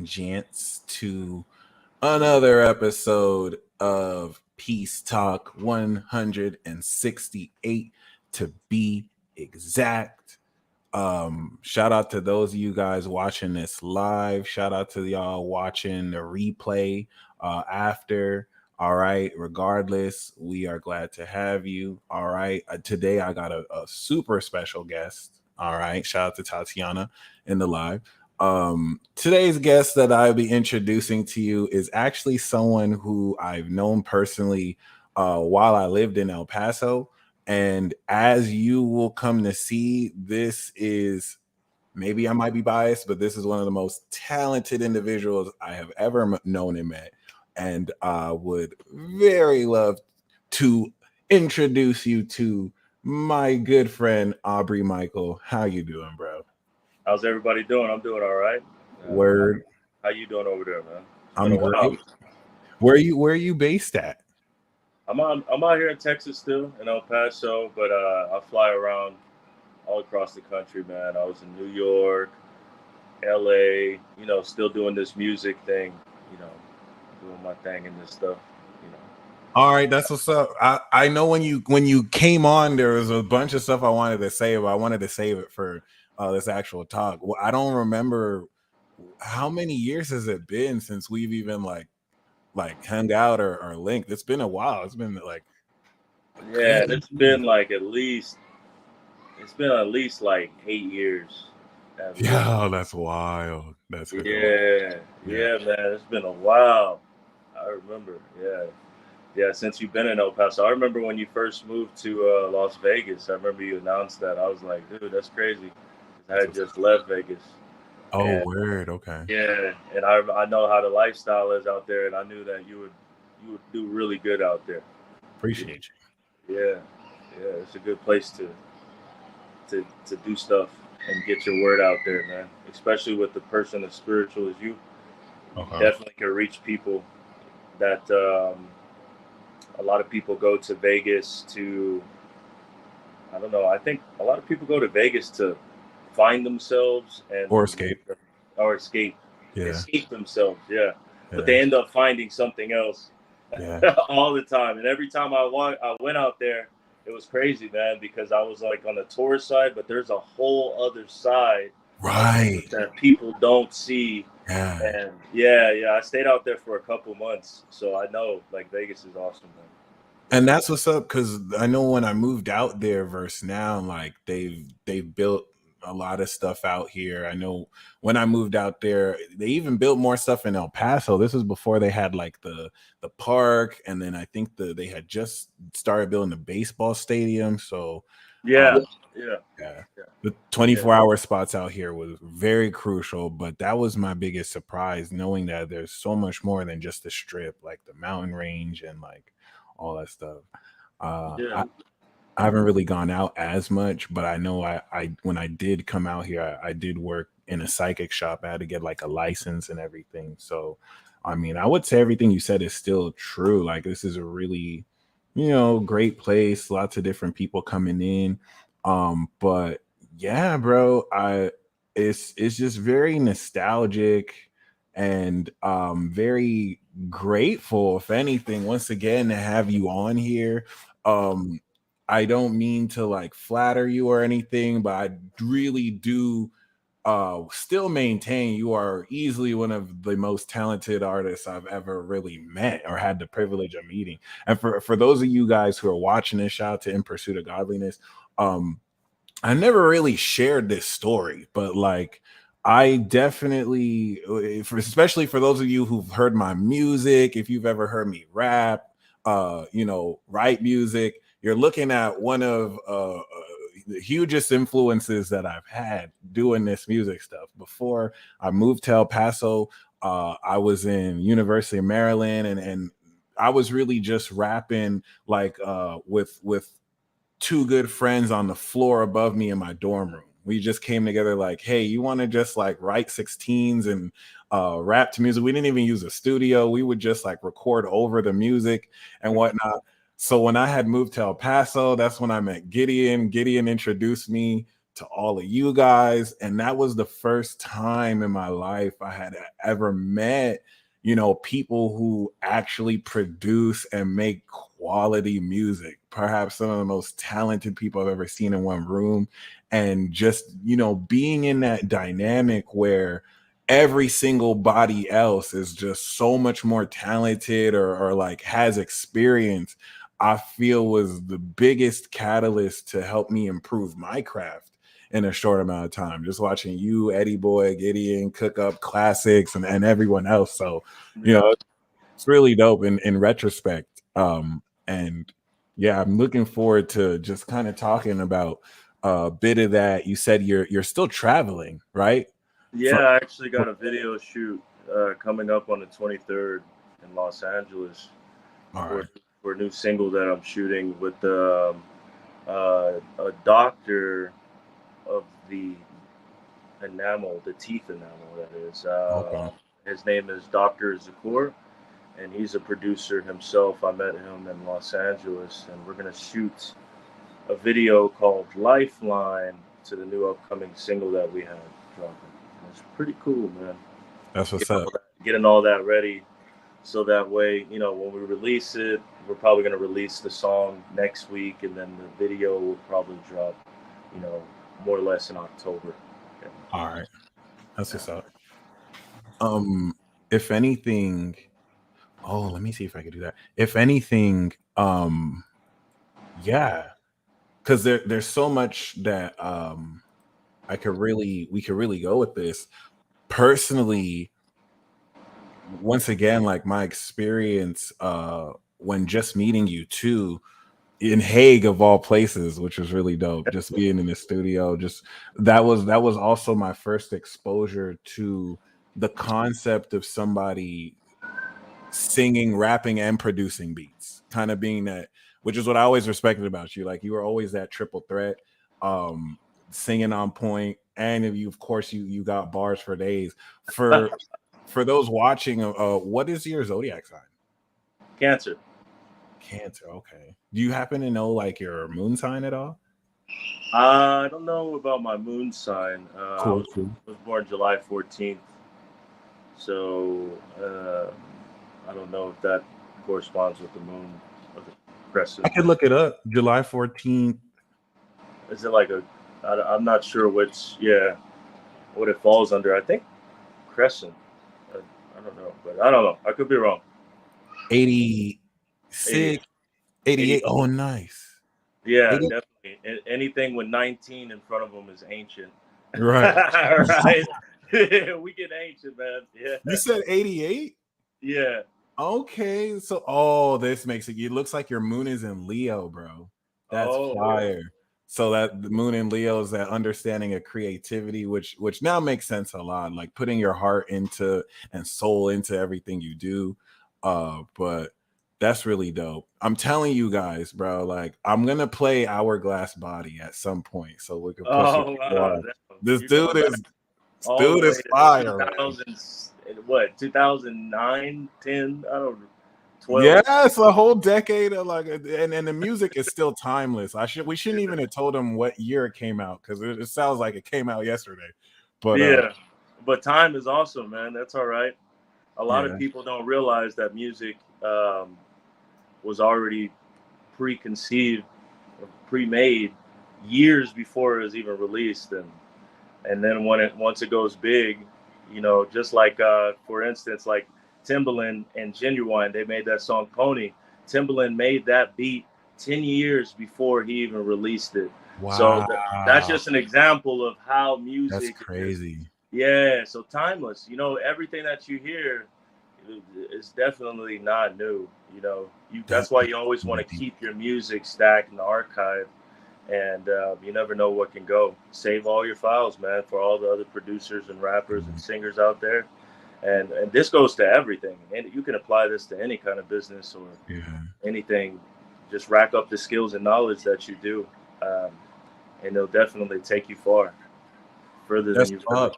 gents, to another episode of Peace Talk 168 to be exact. Shout out to those of you guys watching this live. Shout out to y'all watching the replay after. All right, regardless, we are glad to have you. All right, today I got a super special guest. All right, shout out to Tatiana in the live. Today's guest that I'll be introducing to you is actually someone who I've known personally while I lived in El Paso. And as you will come to see, this is, maybe I might be biased, but this is one of the most talented individuals I have ever known and met. And I would very love to introduce you to my good friend, Aubrey Mikel. How you doing, bro? How's everybody doing? I'm doing all right. Word. How you doing over there, man? I'm great. Where are you based at? I'm out here in Texas still, in El Paso, but I fly around all across the country, man. I was in New York, LA, still doing this music thing, doing my thing and this stuff, All right, that's what's up. I know when you came on, there was a bunch of stuff I wanted to say, but I wanted to save it for this actual talk. Well, I don't remember how many years has it been since we've even like hung out or linked. It's been a while. It's been like it's been at least like 8 years. Yeah, that's wild. That's yeah, man. It's been a while. I remember. Yeah, since you've been in El Paso. I remember when you first moved to Las Vegas. I remember you announced that. I was like, dude, that's crazy. I had just left Vegas. Oh, word. Okay. Yeah, and I know how the lifestyle is out there, and I knew that you would do really good out there. Appreciate you. Yeah, it's a good place to do stuff and get your word out there, man. Especially with the person as spiritual as you. Okay. Definitely can reach people that a lot of people go to Vegas to, I don't know, I think a lot of people go to Vegas to find themselves or escape themselves. But they end up finding something else all the time. And every time I went out there, it was crazy, man, because I was like on the tourist side, but there's a whole other side that people don't see. And I stayed out there for a couple months, so I know like Vegas is awesome, man. And that's what's up, because I know when I moved out there versus now, like they've built a lot of stuff out here. I know when I moved out there, they even built more stuff in El Paso. This was before they had like the park, and then I think they had just started building the baseball stadium. So the 24-hour spots out here was very crucial. But that was my biggest surprise, knowing that there's so much more than just the strip, like the mountain range and like all that stuff. I haven't really gone out as much, but I know I when I did come out here, I did work in a psychic shop. I had to get like a license and everything. So, I mean, I would say everything you said is still true. Like, this is a really, great place. Lots of different people coming in. But yeah, bro, it's just very nostalgic and very grateful, if anything, once again, to have you on here. I don't mean to like flatter you or anything, but I really do still maintain you are easily one of the most talented artists I've ever really met or had the privilege of meeting. And for those of you guys who are watching this, shout out to In Pursuit of Godliness. I never really shared this story, but like I definitely, especially for those of you who've heard my music, if you've ever heard me rap, write music, you're looking at one of the hugest influences that I've had doing this music stuff. Before I moved to El Paso, I was in University of Maryland, and I was really just rapping like with two good friends on the floor above me in my dorm room. We just came together like, hey, you want to just like write 16s and rap to music? We didn't even use a studio. We would just like record over the music and whatnot. So when I had moved to El Paso, that's when I met Gideon. Gideon introduced me to all of you guys. And that was the first time in my life I had ever met, you know, people who actually produce and make quality music. Perhaps some of the most talented people I've ever seen in one room. And just, you know, being in that dynamic where every single body else is just so much more talented or like has experience, I feel was the biggest catalyst to help me improve my craft in a short amount of time. Just watching you, Eddie Boy, Gideon cook up classics and everyone else. So, you know, it's really dope in retrospect. And yeah, I'm looking forward to just kind of talking about a bit of that. You said you're still traveling, right? Yeah, I actually got a video shoot coming up on the 23rd in Los Angeles for a new single that I'm shooting with a doctor of the enamel, the teeth enamel, that is. His name is Dr. Zakur, and he's a producer himself. I met him in Los Angeles, and we're going to shoot a video called Lifeline to the new upcoming single that we have dropping. It's pretty cool, man. That's what's up. Getting all that ready so that way, you know, when we release it, we're probably going to release the song next week, and then the video will probably drop, you know, more or less in October. Yeah. All right. That's what's up. If anything, let me see if I can do that. If anything, yeah, because there's so much that we could really go with this. Personally, once again, like my experience when just meeting you too in Hague of all places, which was really dope. Just being in the studio, just that was also my first exposure to the concept of somebody singing, rapping, and producing beats, kind of being that, which is what I always respected about you. Like you were always that triple threat, singing on point, and you, of course, you got bars for days. For those watching, what is your zodiac sign? Cancer. Cancer. Okay. Do you happen to know like your moon sign at all? I don't know about my moon sign. Cool. I was born July 14th, so I don't know if that corresponds with the moon or the crescent. I could look it up. July 14th. Is it like I'm not sure what it falls under. I think crescent. I don't know, but I don't know. I could be wrong. 86, 88. Oh, nice. Yeah, 80. Definitely. Anything with 19 in front of them is ancient. Right. Right. We get ancient, man. Yeah. You said 88? Yeah. Okay. So, this makes it. It looks like your moon is in Leo, bro. That's fire. Yeah. So that the moon in Leo is that understanding of creativity, which now makes sense a lot. Like putting your heart into and soul into everything you do. But that's really dope. I'm telling you guys, bro. Like I'm gonna play Hourglass Body at some point, so we can push wow. This dude is fire. 2009, 10? I don't know. 12. Yeah, it's a whole decade of like, and the music is still timeless. We shouldn't even have told him what year it came out because it sounds like it came out yesterday. But yeah, but time is awesome, man. That's all right. A lot of people don't realize that music was already preconceived, pre-made years before it was even released, and then once it goes big, you know, just like for instance, like Timbaland and Genuine, they made that song Pony. Timbaland made that beat 10 years before he even released it. Wow. So that's just an example of how music. That's crazy. Yeah, so timeless. You know, everything that you hear is definitely not new. You know, that's why you always want to keep your music stacked in the archive, and you never know what can go. Save all your files, man, for all the other producers and rappers and singers out there. And this goes to everything. And you can apply this to any kind of business or anything. Just rack up the skills and knowledge that you do, and it'll definitely take you far, further than you've ever.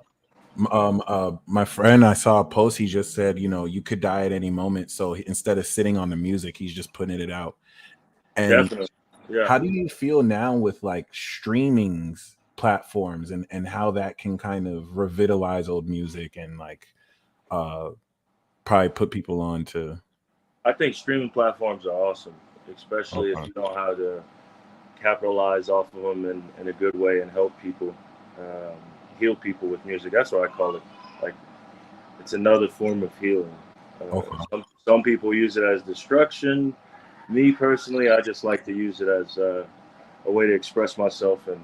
My friend, I saw a post. He just said, you know, you could die at any moment. So instead of sitting on the music, he's just putting it out. And definitely. Yeah. How do you feel now with like streamings platforms and how that can kind of revitalize old music and like probably put people on to. I think streaming platforms are awesome, especially if you know how to capitalize off of them in a good way and help people, heal people with music. That's what I call it. Like, it's another form of healing. Some people use it as destruction. Me personally, I just like to use it as a way to express myself and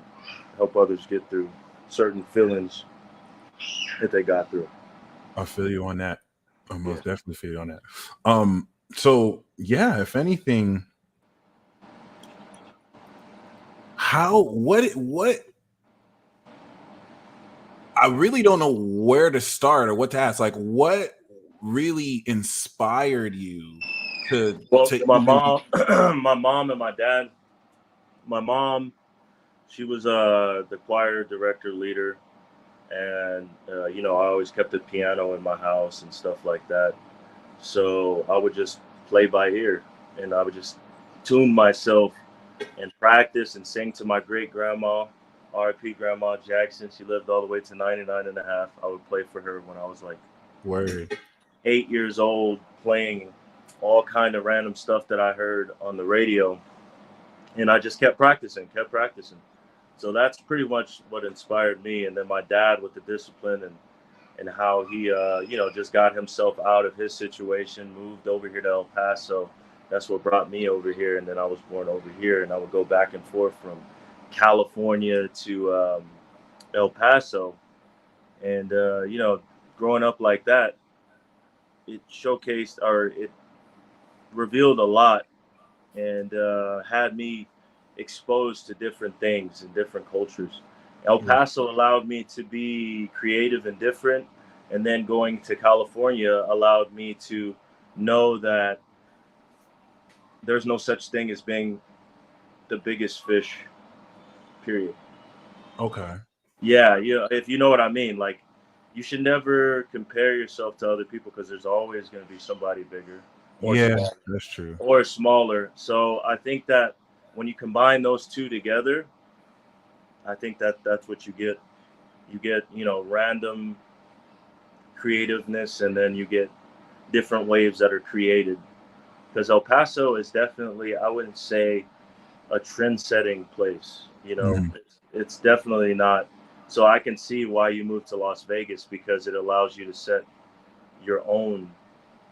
help others get through certain feelings that they got through. I feel you on that. I most definitely feel you on that. So yeah, if anything, what I really don't know where to start or what to ask. Like, what really inspired you to my mom my mom and my dad. My mom, she was the choir director leader, and you know, I always kept a piano in my house and stuff like that. So I would just play by ear, and I would just tune myself and practice and sing to my great grandma, R.I.P. Grandma Jackson. She lived all the way to 99 and a half. I would play for her when I was like 8 years old, playing all kind of random stuff that I heard on the radio. And I just kept practicing. So that's pretty much what inspired me. And then my dad with the discipline and how he, you know, just got himself out of his situation, moved over here to El Paso. That's what brought me over here. And then I was born over here, and I would go back and forth from California to El Paso. And, you know, growing up like that, it showcased, or it revealed a lot, and had me exposed to different things and different cultures. El Paso allowed me to be creative and different, and then going to California allowed me to know that there's no such thing as being the biggest fish, period. Yeah, if you know what I mean. Like, you should never compare yourself to other people, because there's always going to be somebody bigger or smaller, that's true, or smaller. So I think that when you combine those two together, I think that that's what you get. You get, you know, random creativeness, and then you get different waves that are created. Because El Paso is definitely, I wouldn't say a trend-setting place. You know, it's definitely not. So I can see why you moved to Las Vegas, because it allows you to set your own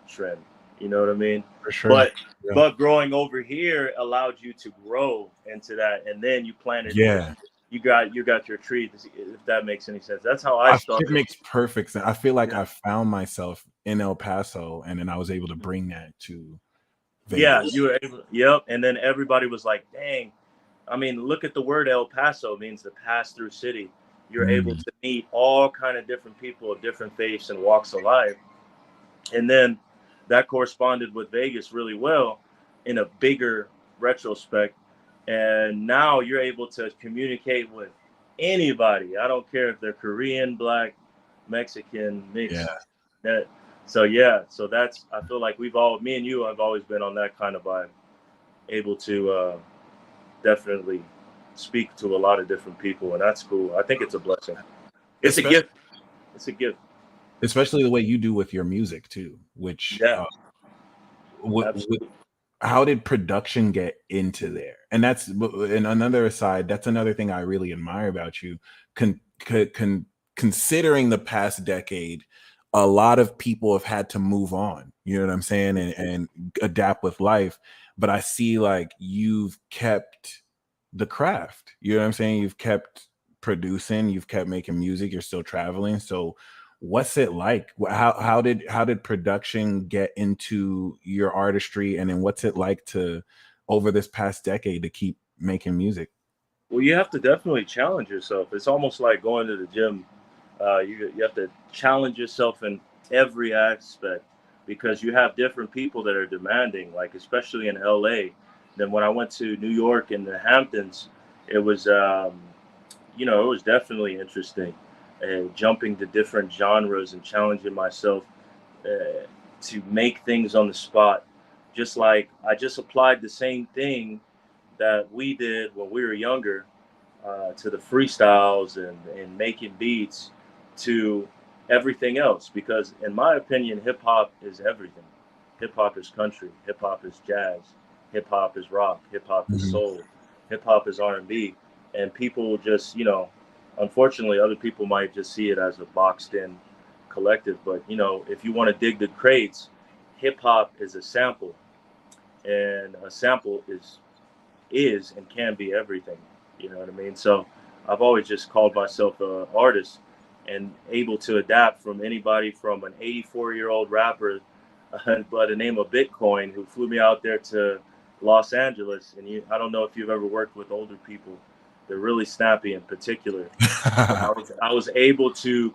trend. You know what I mean? For sure. But growing over here allowed you to grow into that, and then you planted. You got your tree. If that makes any sense. That's how I started. It makes perfect sense. I feel like I found myself in El Paso, and then I was able to bring that to Vegas. Yeah, you were able. Yep. And then everybody was like, "Dang." I mean, look at the word El Paso, means the pass-through city. You're able to meet all kind of different people of different faiths and walks of life. And then that corresponded with Vegas really well in a bigger retrospect. And now you're able to communicate with anybody. I don't care if they're Korean, Black, Mexican, mixed. So that's, I feel like me and you have always been on that kind of vibe, able to definitely speak to a lot of different people. And that's cool. I think it's a blessing. It's a gift. It's a gift. Especially the way you do with your music too, which how did production get into there? And that's, and another side, that's another thing I really admire about you. Considering the past decade, a lot of people have had to move on, you know what I'm saying, and adapt with life. But I see like you've kept the craft, you know what I'm saying? You've kept producing, you've kept making music, you're still traveling. So what's it like? How did production get into your artistry, and then what's it like to, over this past decade, to keep making music? Well, you have to definitely challenge yourself. It's almost like going to the gym. You have to challenge yourself in every aspect, because you have different people that are demanding, like especially in LA. Then when I went to New York and the Hamptons, it was, you know, it was definitely interesting, and jumping to different genres and challenging myself to make things on the spot. Just like I just applied the same thing that we did when we were younger. to the freestyles and making beats to everything else. Because in my opinion, hip hop is everything. Hip hop is country. Hip hop is jazz. Hip hop is rock. Hip hop is soul. Hip hop is R&B. And people just, you know, unfortunately, other people might just see it as a boxed in collective. But, you know, if you want to dig the crates, hip hop is a sample, and a sample is and can be everything. You know what I mean? So I've always just called myself an artist and able to adapt from anybody from an 84-year-old rapper by the name of Bitcoin who flew me out there to Los Angeles. And I don't know if you've ever worked with older people. They're really snappy in particular. I was able to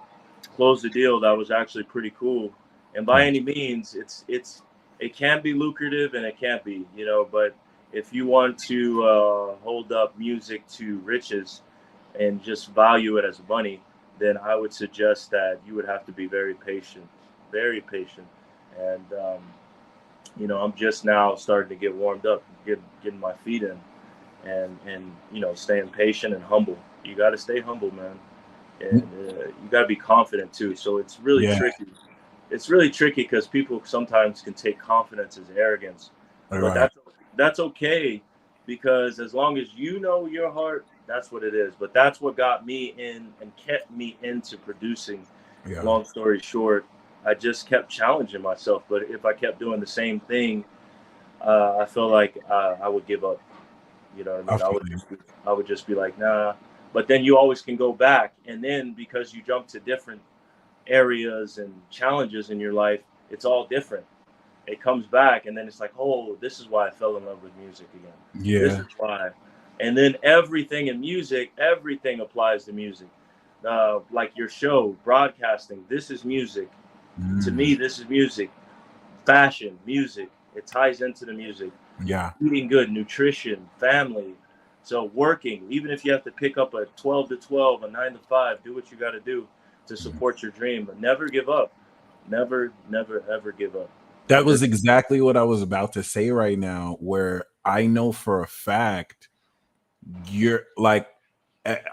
close the deal that was actually pretty cool. And by any means, it can be lucrative and it can't be, you know, but if you want to hold up music to riches and just value it as money, then I would suggest that you would have to be very patient, very patient. And, you know, I'm just now starting to get warmed up, getting my feet in and, you know, staying patient and humble. You got to stay humble, man. And you got to be confident too. So it's really tricky. It's really tricky because people sometimes can take confidence as arrogance, but that's okay, because as long as you know your heart, that's what it is. But that's what got me in and kept me into producing. Long story short, I just kept challenging myself. But if I kept doing the same thing, I feel like I would give up. You know what I mean? I would just be like, nah. But then you always can go back, and then because you jump to different areas and challenges in your life, it's all different. It comes back, and then it's like, oh, this is why I fell in love with music again. This is why. And then everything in music, everything applies to music. Like your show, broadcasting, this is music. To me, this is music. Fashion, music, it ties into the music. Eating good, nutrition, family. So working, even if you have to pick up a 12 to 12, a 9 to 5, do what you got to do to support your dream, but never give up. Never, never, ever give up. That was exactly what I was about to say right now, where I know for a fact you're like,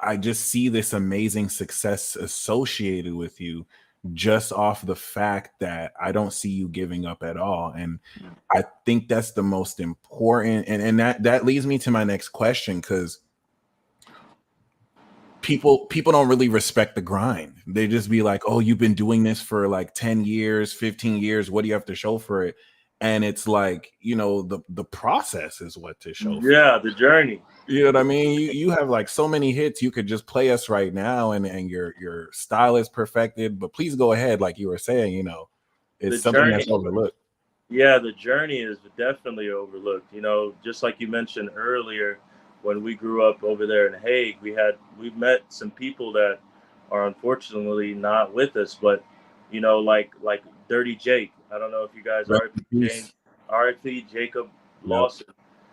I just see this amazing success associated with you just off the fact that I don't see you giving up at all. And I think that's the most important. And that leads me to my next question, because people don't really respect the grind. They just be like, oh, you've been doing this for like 10 years, 15 years. What do you have to show for it? And it's like, you know, the process is what to show for. Yeah, the journey. You know what I mean? You have like so many hits you could just play us right now, and your style is perfected. But please go ahead, like you were saying, you know, it's something that's overlooked. Yeah, the journey is definitely overlooked. You know, just like you mentioned earlier, when we grew up over there in Hague, we met some people that are unfortunately not with us, but you know, like Dirty Jake. I don't know if you guys R.I.P. Jacob Lawson.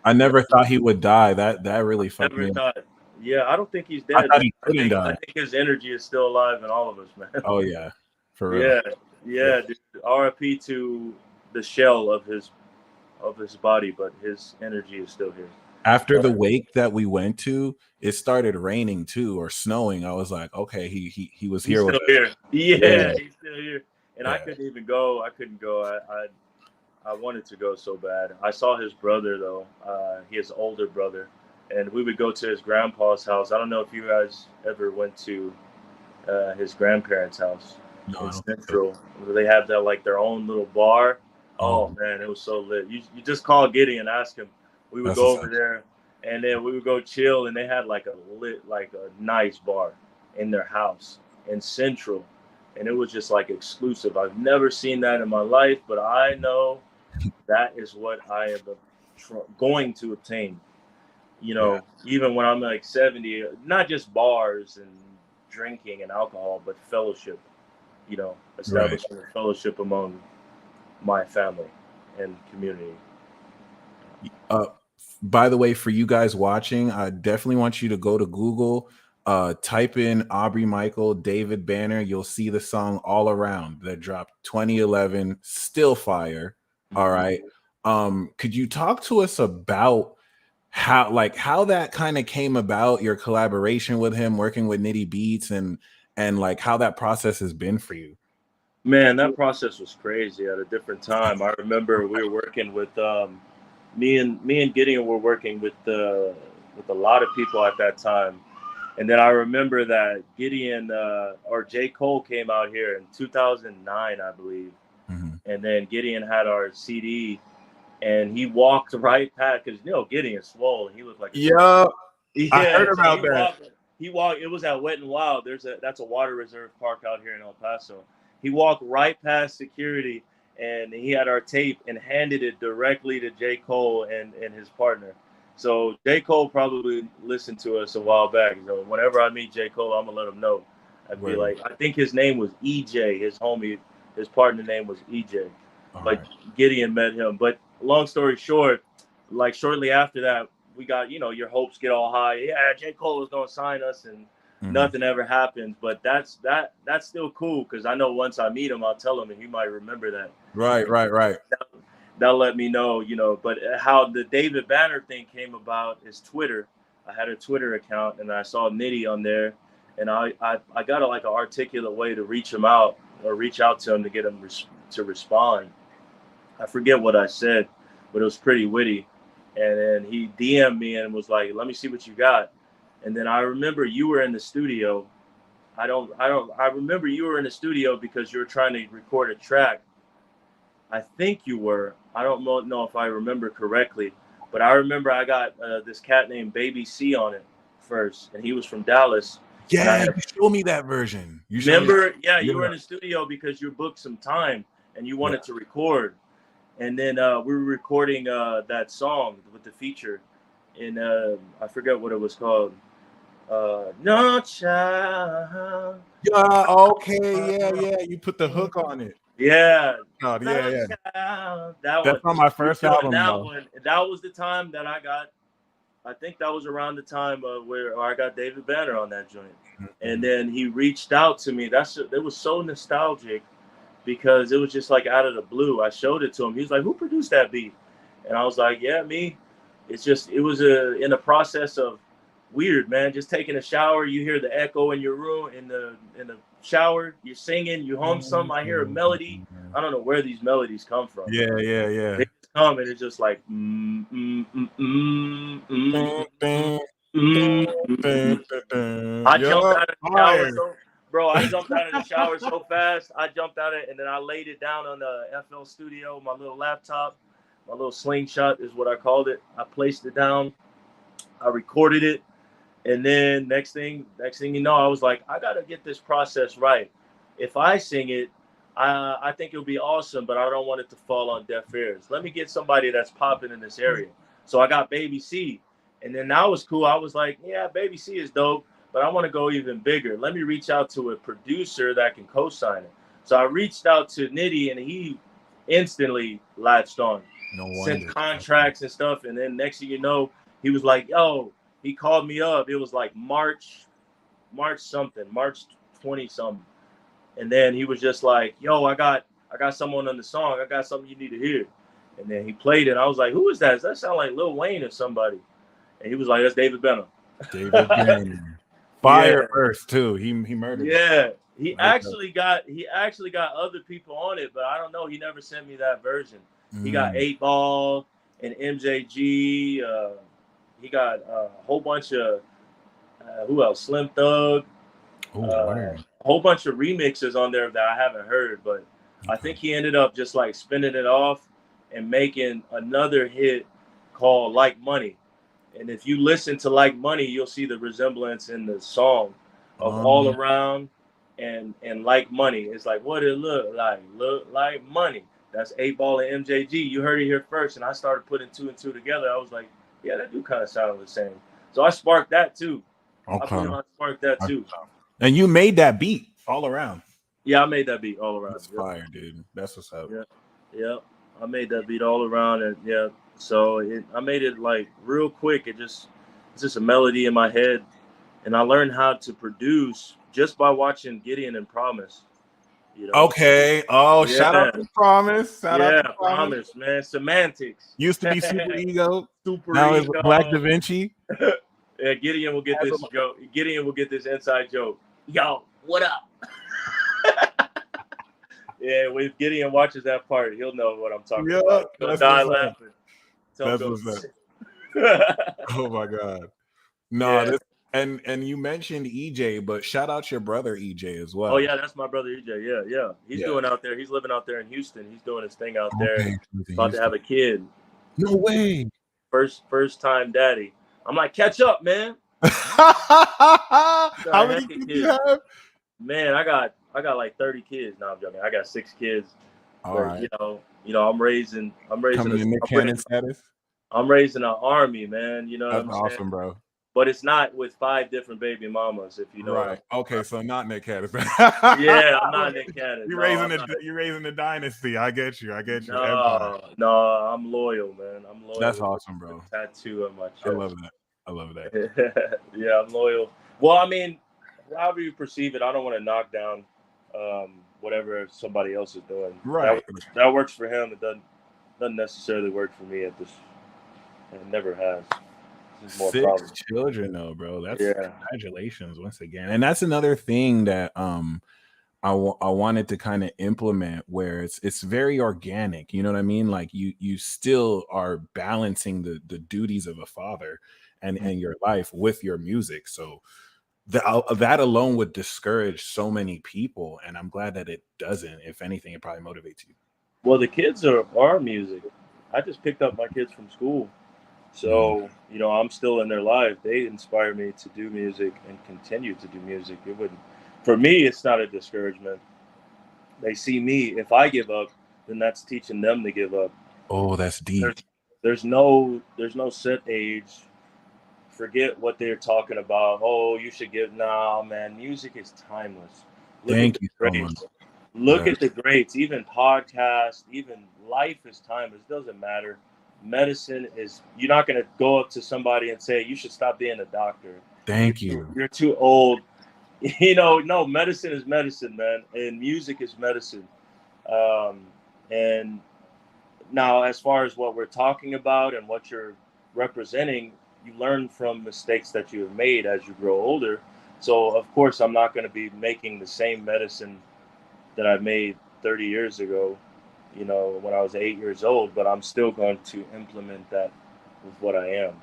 I never thought he would die. That really fucked me up. Yeah, I don't think he's dead. I thought he couldn't die. I think his energy is still alive in all of us, man. Oh yeah, for real. Yeah. Dude, R.I.P. to the shell of his body, but his energy is still here. After the wake that we went to, it started raining too, or snowing. I was like, okay, he was here. He's still here. Yeah, he's still here. And I couldn't even go. I couldn't go. I wanted to go so bad. I saw his brother though. His older brother, and we would go to his grandpa's house. I don't know if you guys ever went to his grandparents' house in Central. They have that like their own little bar. Oh man, it was so lit. You just call Gideon and ask him. We would go over there, and then we would go chill, and they had like a nice bar in their house in Central, and it was just like exclusive. I've never seen that in my life, but I know that is what I am going to obtain. You know, even when I'm like 70, not just bars and drinking and alcohol, but fellowship. You know, establishing a fellowship among my family and community. By the way, for you guys watching, I definitely want you to go to Google, type in Aubrey Mikel, David Banner. You'll see the song All Around that dropped 2011, still fire. All right. Could you talk to us about how that kind of came about, your collaboration with him, working with Nitty Beats, and like how that process has been for you. Man, that process was crazy at a different time. I remember we were working with me and Gideon were working with a lot of people at that time. And then I remember that Gideon or J. Cole came out here in 2009, I believe. Mm-hmm. And then Gideon had our CD, and he walked right past, because Gideon's swole, and he looked like yeah. I heard so about that. He walked. It was at Wet and Wild. That's a water reserve park out here in El Paso. He walked right past security, and he had our tape and handed it directly to J. Cole and his partner. So J. Cole probably listened to us a while back. So whenever I meet J. Cole, I'm gonna let him know. I'd be like, I think his name was EJ. His homie, his partner name was EJ. But Gideon met him. But long story short, like shortly after that, we got, your hopes get all high. Yeah, J. Cole was gonna sign us, and nothing ever happened. But that's still cool, because I know once I meet him, I'll tell him, and he might remember that. Right. That'll let me know, But how the David Banner thing came about is Twitter. I had a Twitter account, and I saw Nitty on there, and I got an articulate way to reach him out, or reach out to him to get him to respond. I forget what I said, but it was pretty witty. And then he DM'd me and was like, "Let me see what you got." And then I remember you were in the studio. I remember you were in the studio because you were trying to record a track. I think you were. I don't know if I remember correctly, but I remember I got this cat named Baby C on it first, and he was from Dallas. Yeah, you showed me that version. You remember? Yeah, you were in the studio because you booked some time and you wanted to record. And then we were recording that song with the feature, and I forget what it was called. No child. Yeah. Okay. Yeah. You put the hook on it. Yeah. Oh, yeah. Child. That's on my first album. That was the time that I got. I think that was around the time where I got David Banner on that joint, and then he reached out to me. It was so nostalgic, because it was just like out of the blue. I showed it to him. He was like, "Who produced that beat?" And I was like, "Yeah, me." It was in a process of weird, man. Just taking a shower, you hear the echo in your room, in the shower. You're singing, you hum something. I hear a melody. I don't know where these melodies come from. Yeah. They just come, and it's just like. I jumped out of the shower I jumped out of the shower so fast. I jumped out of it, and then I laid it down on the FL Studio, my little laptop, my little slingshot is what I called it. I placed it down. I recorded it, and then next thing you know, I was like, I gotta get this process right. If I sing it, I think it'll be awesome, but I don't want it to fall on deaf ears. Let me get somebody that's popping in this area. So I got Baby C, and then that was cool. I was like, yeah, Baby C is dope, but I want to go even bigger. Let me reach out to a producer that can co-sign it. So I reached out to Nitty, and he instantly latched on. Sent contracts and stuff, and then next thing you know, he was like, yo, he called me up. It was like March 20 something. And then he was just like, yo, I got someone on the song. I got something you need to hear. And then he played it. I was like, who is that? Does that sound like Lil Wayne or somebody? And he was like, that's David Banner. David Banner. Fire first too. He murdered. Yeah. He actually got other people on it, but I don't know. He never sent me that version. He got 8 Ball and MJG. He got a whole bunch of who else? Slim Thug. A whole bunch of remixes on there that I haven't heard, but I think he ended up just like spinning it off and making another hit called Like Money. And if you listen to Like Money, you'll see the resemblance in the song of All Around and Like Money. It's like, what it look like money. That's 8 Ball and MJG. You heard it here first, and I started putting 2 and 2 together. I was like, yeah, that do kind of sound the same. So I sparked that too. Okay. I sparked that too. And you made that beat All Around. Yeah, I made that beat All Around. That's fire, dude. That's what's up. Yeah. I made that beat All Around, and yeah. So I made it like real quick. It's just a melody in my head, and I learned how to produce just by watching Gideon and Promise. You know. Okay. Oh, Yeah. shout out to Promise. Shout out to Promise, man. Semantics. Used to be Super Ego. Super Now it's Ego. Black Da Vinci. Yeah, Gideon will get this joke. Gideon will get this inside joke. Yo, what up? Yeah, if Gideon watches that part, he'll know what I'm talking about. He'll die laughing. That's what's up. Oh my God. No, and you mentioned EJ, but shout out your brother EJ as well. Oh yeah, that's my brother EJ. Yeah. He's doing out there. He's living out there in Houston. He's doing his thing out there. About to have a kid. No way. First time daddy. I'm like, catch up, man. How many kids do you have? Man, I got like 30 kids. No, I'm joking. I got 6 kids. All right. You know, I'm raising Coming in Nick Cannon status. I'm raising an army, man. You know what I'm saying? That's awesome, bro. But it's not with 5 different baby mamas, if you know. Right. Okay, so not Nick Cannon. Yeah, I'm not Nick Cannon. You're raising the dynasty. I get you. No, I'm loyal, man. I'm loyal. That's awesome, bro. Tattoo on my chest. I love that. Yeah, I'm loyal. Well, I mean, however you perceive it, I don't want to knock down whatever somebody else is doing. Right. That works for him. It doesn't necessarily work for me at this. It never has. 6 children though, bro. That's congratulations once again. And that's another thing that I wanted to kind of implement, where it's very organic. You know what I mean? Like you still are balancing the duties of a father and your life with your music. So that alone would discourage so many people, and I'm glad that it doesn't. If anything, it probably motivates you. Well, the kids are music. I just picked up my kids from school. So, you know, I'm still in their life. They inspire me to do music and continue to do music. For me, it's not a discouragement. They see me. If I give up, then that's teaching them to give up. Oh, that's deep. There's no set age. Forget what they're talking about. Oh, you should give. Nah, man, music is timeless. Thank you so much. Look at the greats. Even podcasts, even life is timeless. It doesn't matter. Medicine is, you're not going to go up to somebody and say, you should stop being a doctor. Thank you. You're too old. You know, no, medicine is medicine, man. And music is medicine. And now, as far as what we're talking about and what you're representing, you learn from mistakes that you have made as you grow older. So, of course, I'm not going to be making the same medicine that I made 30 years ago, you know, when I was 8 years old, but I'm still going to implement that with what I am.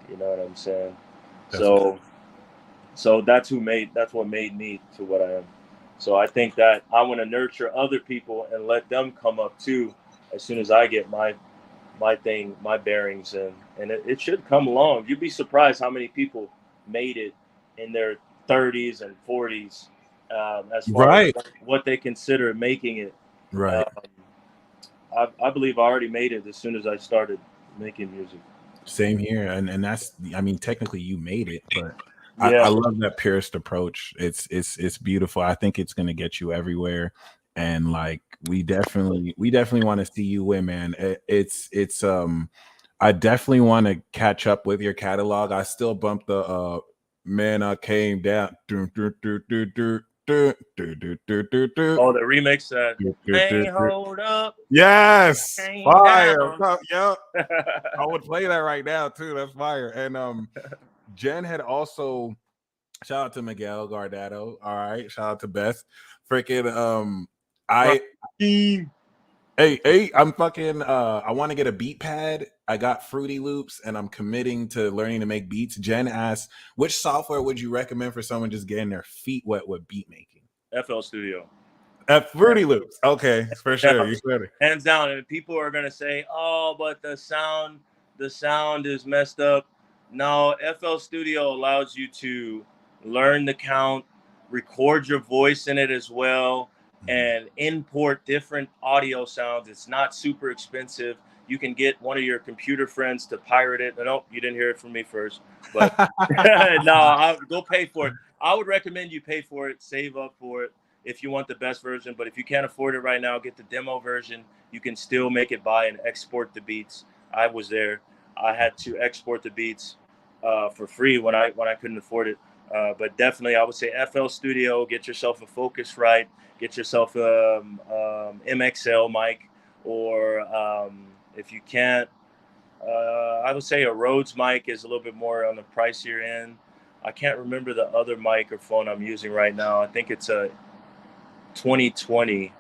You know what I'm saying? So that's what made me to what I am. So I think that I want to nurture other people and let them come up too as soon as I get my bearings in. And it should come along. You'd be surprised how many people made it in their 30s and 40s as far as what they consider making it. Right. I believe I already made it as soon as I started making music. Same here. And that's, I mean, technically you made it, but I love that purist approach. It's beautiful. I think it's going to get you everywhere. And like, we definitely want to see you win, man. I definitely want to catch up with your catalog. I still bump the man, I came down. Oh, the remix that hey, hold up. Yes, fire. Yep. I would play that right now too. That's fire. And Jen had also, shout out to Miguel Guardado. All right, shout out to Beth. Freaking Hey, I'm fucking I want to get a beat pad. I got Fruity Loops and I'm committing to learning to make beats. Jen asked, which software would you recommend for someone just getting their feet wet with beat making? FL Studio. Fruity Loops. Okay, for sure. You said it. Hands down. And people are gonna say, oh, but the sound is messed up. No, FL Studio allows you to learn the count, record your voice in it as well, and import different audio sounds. It's not super expensive. You can get one of your computer friends to pirate it. No, you didn't hear it from me first. But no, go pay for it. I would recommend you pay for it, save up for it if you want the best version. But if you can't afford it right now, get the demo version. You can still make it by and export the beats. I was there. I had to export the beats for free when I couldn't afford it. But definitely, I would say FL Studio. Get yourself a Focusrite. Get yourself a MXL mic, or if you can't, I would say a Rhodes mic is a little bit more on the pricier end. I can't remember the other microphone I'm using right now. I think it's a 2020,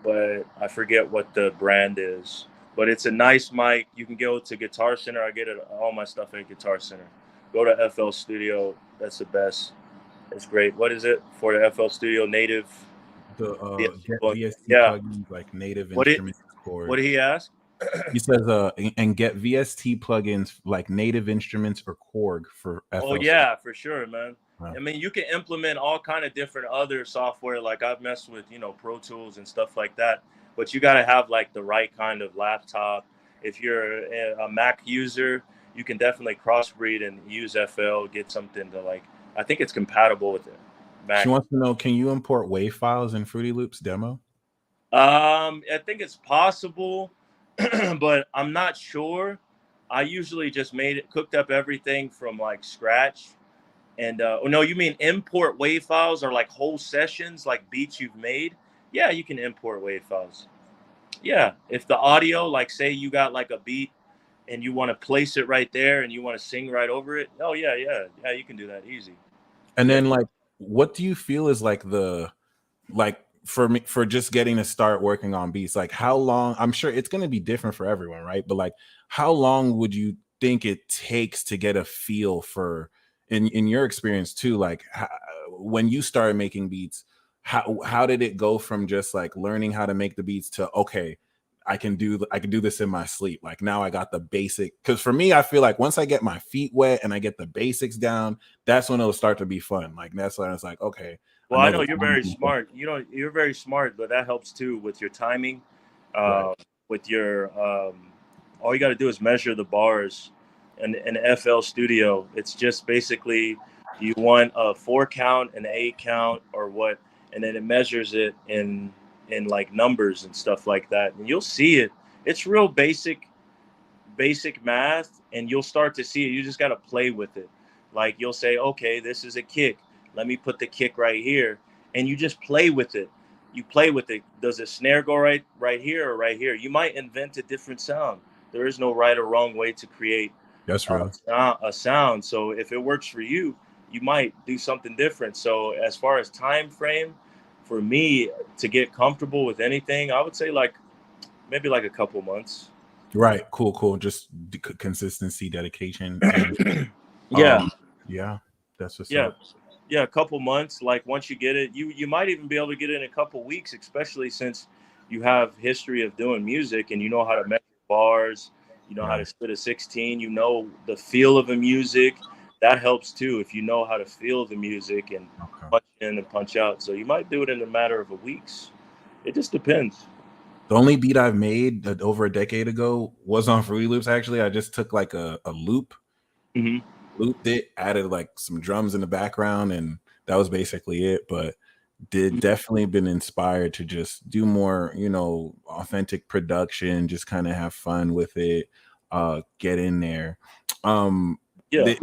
but I forget what the brand is. But it's a nice mic. You can go to Guitar Center. I get all my stuff at Guitar Center. Go to FL Studio. That's the best. It's great. What is it for the FL Studio native? The get VST yeah. plugins like native instruments. What did he ask? He says and get VST plugins like native instruments or Korg for FL. Oh yeah, for sure, man. I mean, you can implement all kind of different other software. Like I've messed with, Pro Tools and stuff like that. But you got to have like the right kind of laptop. If you're a Mac user, you can definitely crossbreed and use FL. Get something to like. I think it's compatible with it. Mac. She wants to know: can you import WAV files in Fruity Loops demo? I think it's possible, but I'm not sure. I usually just cooked up everything from like scratch. And no, you mean import WAV files or like whole sessions, like beats you've made? Yeah, you can import WAV files. Yeah, if the audio, like say you got like a beat and you want to place it right there and you want to sing right over it. Oh yeah, you can do that easy. And then like, what do you feel is like for me, for just getting to start working on beats? Like how long? I'm sure it's going to be different for everyone, right? But like, how long would you think it takes to get a feel for? In your experience too, like when you started making beats, how did it go from just like learning how to make the beats to okay, I can do this in my sleep? Like now I got the basic. Because for me, I feel like once I get my feet wet and I get the basics down, that's when it'll start to be fun. Like that's when it's like okay. Well, I know you're very smart. You're very smart, but that helps too with your timing. Right. With your all you got to do is measure the bars. In FL Studio, it's just basically you want a 4 count, an 8 count, or what, and then it measures it in like numbers and stuff like that, and you'll see it. It's real basic math, and you'll start to see it. You just got to play with it. Like you'll say, okay, this is a kick. Let me put the kick right here, and you just play with it. You play with it. Does the snare go right here or right here? You might invent a different sound. There is no right or wrong way to create a sound. So if it works for you, you might do something different. So as far as time frame, for me to get comfortable with anything, I would say like maybe like a couple months. Right. Cool. Just consistency, dedication. Yeah. That's what's up. Yeah, a couple months. Like once you get it, you might even be able to get it in a couple weeks, especially since you have history of doing music and you know how to measure bars, you know how to split a 16, you know the feel of the music. That helps too if you know how to feel the music and punch in and punch out. So you might do it in a matter of weeks. It just depends. The only beat I've made over a decade ago was on Fruity Loops. Actually, I just took like a loop. Mm-hmm. Looped it, added like some drums in the background, and that was basically it. But definitely been inspired to just do more, authentic production, just kind of have fun with it, get in there. It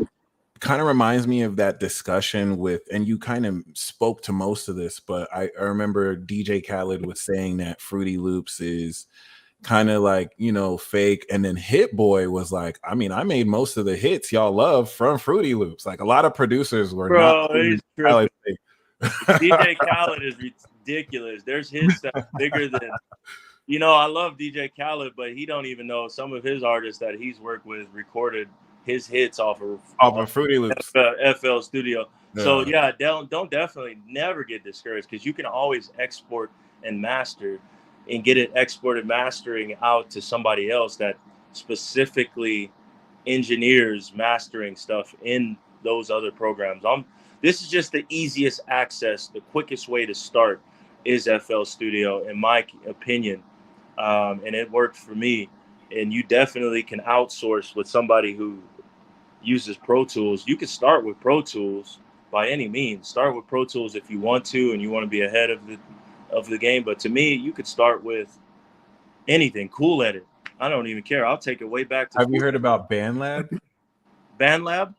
kind of reminds me of that discussion with, and you kind of spoke to most of this, but I remember DJ Khaled was saying that Fruity Loops is kind of like, fake. And then Hit Boy was like, I mean, I made most of the hits y'all love from Fruity Loops. Like a lot of producers were not. DJ Khaled is ridiculous. There's hits that are bigger than, I love DJ Khaled, but he don't even know some of his artists that he's worked with recorded his hits off of Fruity Loops, FL Studio. Yeah. So don't definitely never get discouraged because you can always export and master and get it exported mastering out to somebody else that specifically engineers mastering stuff in those other programs. This is just the easiest access, the quickest way to start is FL Studio, in my opinion. And it worked for me. And you definitely can outsource with somebody who uses Pro Tools. You can start with Pro Tools by any means. Start with Pro Tools if you want to and you want to be ahead of the game. But to me, you could start with anything. Cool Edit. I don't even care. I'll take it way back to. Have you heard about BandLab? BandLab?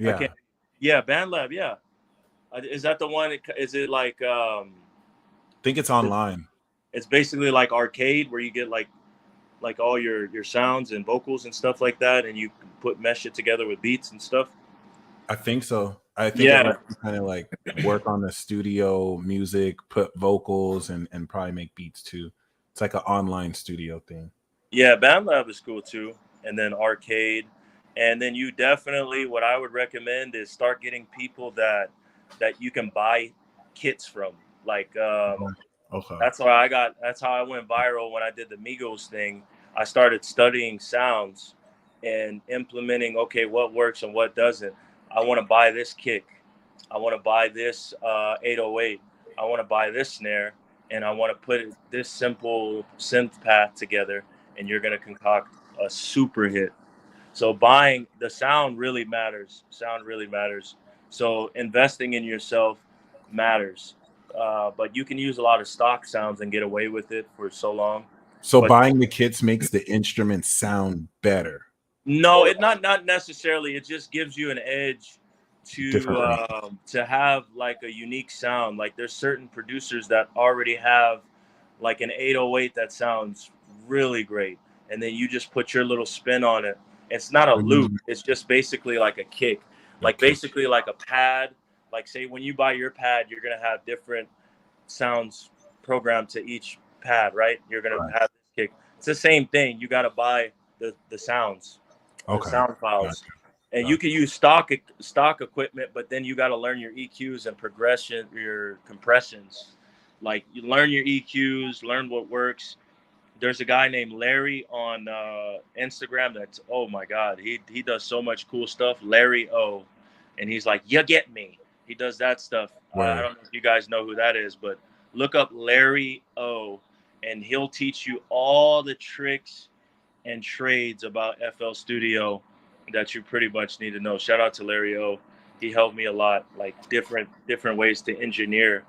I can't. Yeah, BandLab. Yeah, is that the one? Is it like? I think it's online. It's basically like arcade where you get like all your sounds and vocals and stuff like that, and you mesh it together with beats and stuff. I think so. I think it lets you kind of like work on the studio music, put vocals, and probably make beats too. It's like an online studio thing. Yeah, BandLab is cool too, and then arcade, and then you definitely, what I would recommend is start getting people that you can buy kits from. Like okay. That's how I went viral when I did the Migos thing. I started studying sounds and implementing, okay, what works and what doesn't. I want to buy this kick. I want to buy this 808. I want to buy this snare, and I want to put this simple synth path together, and you're going to concoct a super hit. So buying the sound really matters. Sound really matters. So investing in yourself matters. But you can use a lot of stock sounds and get away with it for so long. So buying the kits makes the instrument sound better. No, it not necessarily. It just gives you an edge to have like a unique sound. Like there's certain producers that already have like an 808 that sounds really great, and then you just put your little spin on it. It's not a loop. It's just basically like a kick, like basically like a pad. Like say when you buy your pad, you're gonna have different sounds programmed to each pad, right? You're gonna have this kick. It's the same thing. You got to buy the sounds, the sound files, and you can use stock equipment, but then you got to learn your EQs and progression, your compressions. Like you learn your EQs, learn what works. There's a guy named Larry on Instagram that's, oh my God, he does so much cool stuff. Larry O, and he's like, you get me. He does that stuff. I don't know if you guys know who that is, but look up Larry O, and he'll teach you all the tricks and trades about FL Studio that you pretty much need to know. Shout out to Larry O. He helped me a lot, like different ways to engineer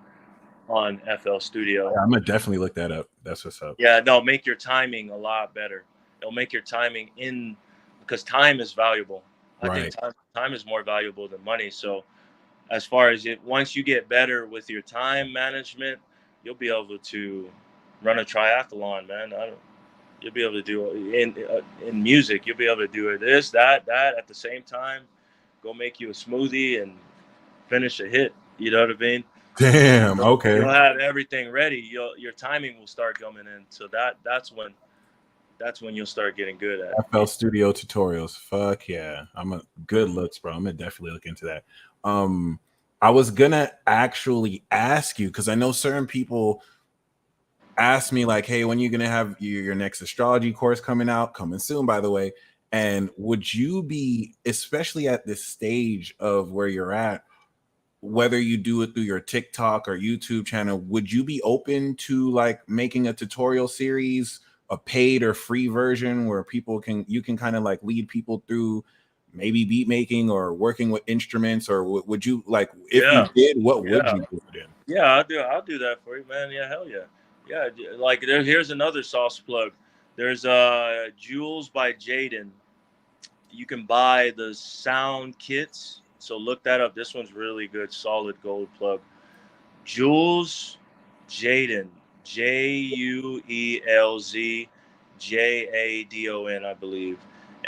on FL Studio. Yeah, I'm gonna definitely look that up. That's what's up. Yeah, no, make your timing a lot better. It'll make your timing because time is valuable. I think time is more valuable than money. So as far as once you get better with your time management, you'll be able to run a triathlon, man. You'll be able to do in music. You'll be able to do this, that at the same time. Go make you a smoothie and finish a hit. You know what I mean? Damn. Okay. You'll have everything ready. Your timing will start coming in. So that's when you'll start getting good at FL Studio tutorials. Fuck yeah. I'm a good looks, bro. I'm gonna definitely look into that. I was gonna actually ask you because I know certain people ask me like, hey, when are you gonna have your next astrology course coming soon, by the way? And would you be, especially at this stage of where you're at, whether you do it through your TikTok or YouTube channel, would you be open to like making a tutorial series, a paid or free version where you can kind of like lead people through maybe beat making or working with instruments? Or would you like, if you did, what would you do it in? Yeah, I'll do that for you, man. Yeah, hell yeah. Yeah, like here's another sauce plug. There's Jules by Gideon. You can buy the sound kits. So look that up. This one's really good, solid gold plug. Jules Gideon, Juelz Jadon, I believe.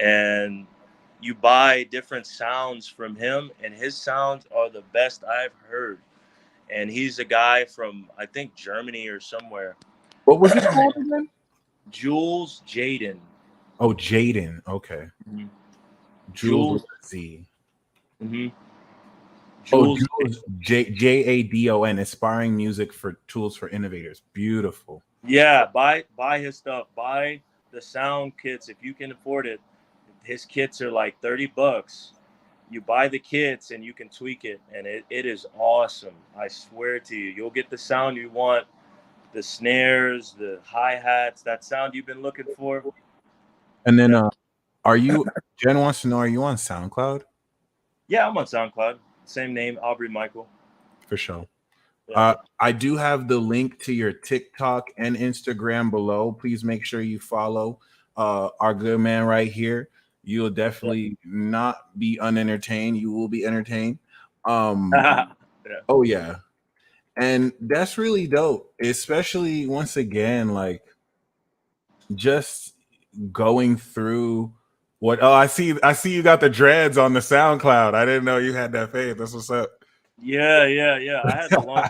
And you buy different sounds from him, and his sounds are the best I've heard. And he's a guy from, I think, Germany or somewhere. What was it called again? Jules Gideon. Oh, Gideon. Okay. Mm-hmm. Jules with Z. Mm-hmm. Jules Jadon, aspiring music for tools for innovators. Beautiful. Yeah, buy his stuff. Buy the sound kits if you can afford it. His kits are like $30. You buy the kits and you can tweak it, and it is awesome. I swear to you, you'll get the sound you want, the snares, the hi-hats, that sound you've been looking for. And then Jen wants to know, are you on SoundCloud? Yeah, I'm on SoundCloud. Same name, Aubrey Mikel. For sure. Yeah. I do have the link to your TikTok and Instagram below. Please make sure you follow our good man right here. You'll definitely not be unentertained. You will be entertained. Oh yeah. And that's really dope, especially once again, like just going through what I see you got the dreads on the SoundCloud. I didn't know you had that fade. That's what's up. Yeah. I had the long.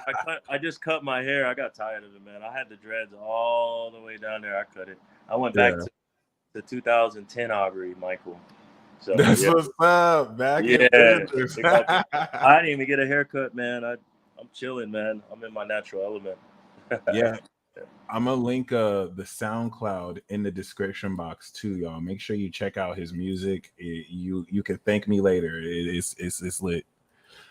I just cut my hair. I got tired of it, man. I had the dreads all the way down there. I cut it. I went back to the 2010 Aubrey Mikel. So that's what's up. Back in business. I didn't even get a haircut, man. I'm chilling, man. I'm in my natural element. Yeah. I'm gonna link the SoundCloud in the description box too, y'all. Make sure you check out his music. You can thank me later. It's lit.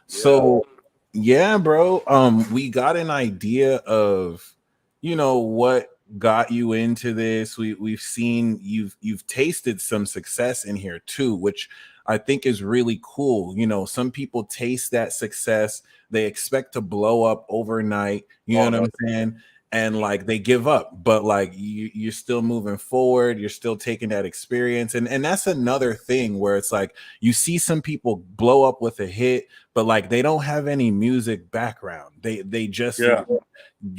So yeah, bro. We got an idea of, what got you into this. We've seen you've tasted some success in here too, which I think is really cool. Some people taste that success, they expect to blow up overnight. You know what I'm saying? And like they give up, but like you're still moving forward, you're still taking that experience. And that's another thing where it's like you see some people blow up with a hit, but like they don't have any music background. They just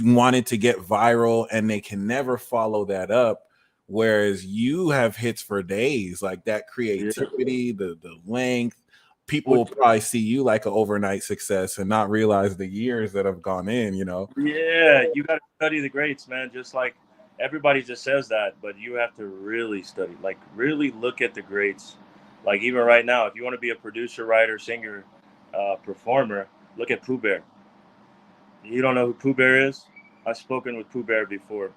wanted to get viral and they can never follow that up. Whereas you have hits for days, like that creativity, the length. People will probably see you like an overnight success and not realize the years that have gone in, Yeah, you got to study the greats, man. Just like everybody just says that, but you have to really study, like really look at the greats. Like even right now, if you want to be a producer, writer, singer, performer, look at Pooh Bear. You don't know who Pooh Bear is? I've spoken with Pooh Bear before,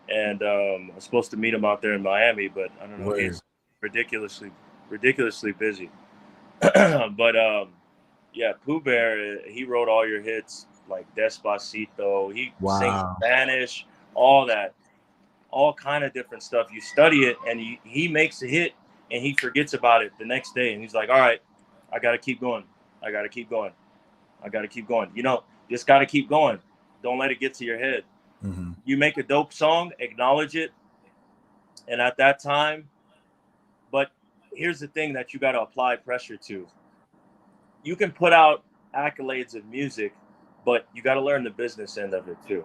and I'm supposed to meet him out there in Miami, but I don't know. He's ridiculously busy. But yeah, Pooh Bear, he wrote all your hits like Despacito. He sings Spanish, all that, all kind of different stuff. You study it, and he makes a hit, and he forgets about it the next day, and he's like, "All right, I got to keep going. I got to keep going. I got to keep going. Just got to keep going. Don't let it get to your head. Mm-hmm. You make a dope song, acknowledge it, and at that time." But here's the thing that you got to apply pressure to. You can put out accolades of music, but you got to learn the business end of it too.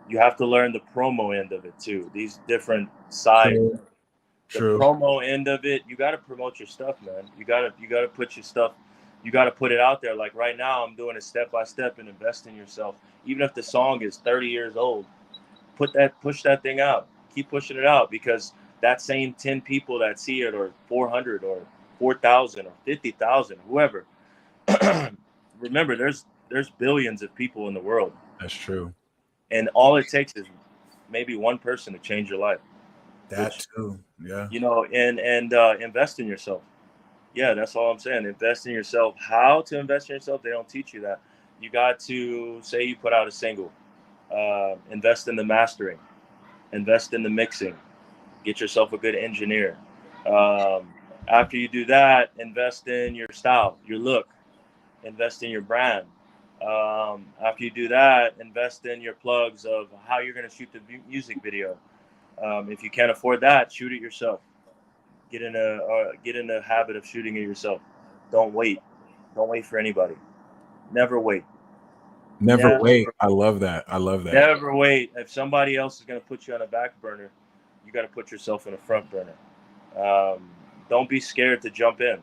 You have to learn the promo end of it too. These different sides. True. The promo end of it, you got to promote your stuff, man. You got to put your stuff, you got to put it out there. Like right now, I'm doing it step by step and invest in yourself. Even if the song is 30 years old, push that thing out. Keep pushing it out, because that same 10 people that see it, or 400 or 4,000 or 50,000, whoever, remember, there's billions of people in the world. That's true. And all it takes is maybe one person to change your life. Too. Yeah. And invest in yourself. Yeah, that's all I'm saying. Invest in yourself. How to invest in yourself? They don't teach you that. You got to, say you put out a single, invest in the mastering, invest in the mixing, get yourself a good engineer. After you do that, invest in your style, your look, invest in your brand. After you do that, invest in your plugs of how you're going to shoot the music video. If you can't afford that, shoot it yourself. Get in a habit of shooting it yourself. Don't wait for anybody. Never wait. Never wait. I love that. Never wait. If somebody else is going to put you on a back burner, you got to put yourself in a front burner. Don't be scared to jump in.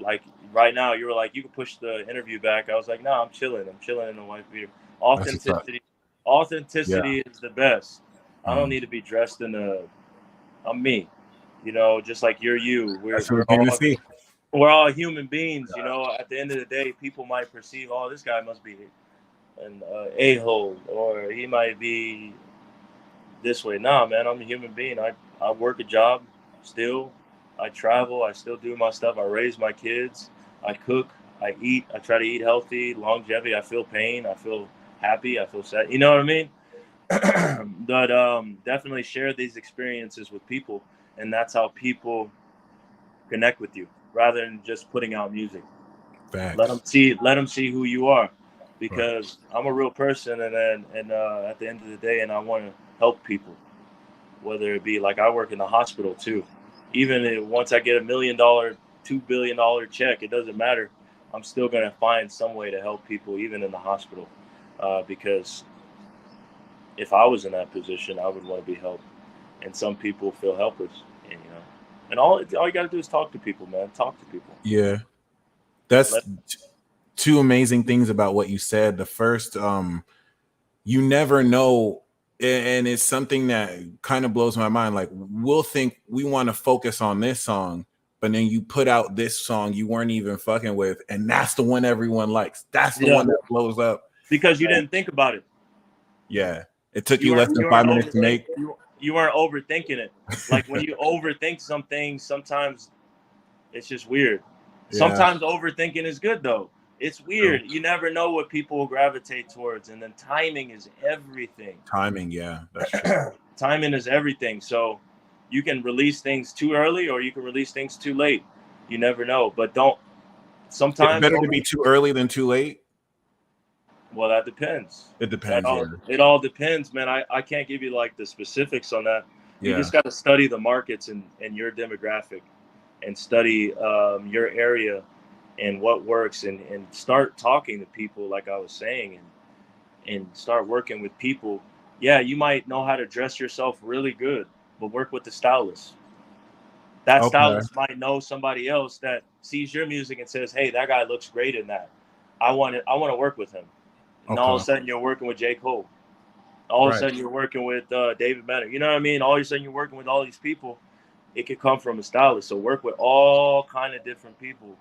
Like right now, you were like, you can push the interview back. I was like, no, I'm chilling in the wife beater. Authenticity is the best. I don't need to be dressed I'm me, just like you're you. We're all human beings, At the end of the day, people might perceive, oh, this guy must be an a-hole, or he might be this way. Nah, man, I'm a human being. I work a job still. I travel. I still do my stuff. I raise my kids. I cook. I eat. I try to eat healthy. Longevity. I feel pain. I feel happy. I feel sad. You know what I mean? But definitely share these experiences with people, and that's how people connect with you, rather than just putting out music. Facts. Let them see who you are, because I'm a real person, and at the end of the day, and I want to help people, whether it be like I work in the hospital too. even once I get $1 million, $2 billion check, it doesn't matter. I'm still going to find some way to help people, even in the hospital, because if I was in that position, I would want to be helped. And some people feel helpless, and and all you got to do is talk to people, man. Talk to people. Yeah, that's two amazing things about what you said. The first, you never know, and it's something that kind of blows my mind. Like, we'll think we want to focus on this song, but then you put out this song you weren't even fucking with, and that's the one everyone likes. That's the one that blows up because you didn't think about it. Yeah, it took you less than 5 minutes to make. You weren't overthinking it. Like, when you overthink something, sometimes it's just weird. Yeah. Sometimes overthinking is good, though. It's weird. True. You never know what people will gravitate towards, and then timing is everything. Timing, yeah, that's true. Timing is everything. So you can release things too early, or you can release things too late. You never know, but don't. Sometimes it's better to be too early than too late. Well, that depends. It depends. It all depends, man. I can't give you like the specifics on that. You just got to study the markets and your demographic, and study your area and what works, and start talking to people, like I was saying, and start working with people. Yeah, you might know how to dress yourself really good, but work with the stylist. That stylist might know somebody else that sees your music and says, "Hey, that guy looks great in that. I want to work with him." And all of a sudden, you're working with J. Cole. All of a sudden, you're working with David Banner. You know what I mean? All of a sudden, you're working with all these people. It could come from a stylist. So work with all kind of different people.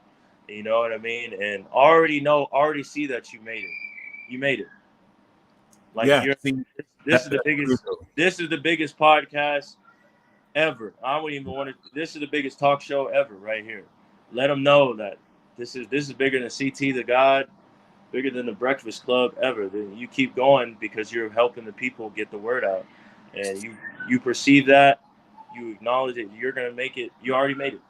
You know what I mean? And already see that you made it. You made it. Like, this is the biggest podcast ever. I wouldn't even want to. This is the biggest talk show ever, right here. Let them know that this is bigger than CT the God. Bigger than the Breakfast Club ever. Then you keep going because you're helping the people get the word out, and you perceive that, you acknowledge it. You're gonna make it. You already made it.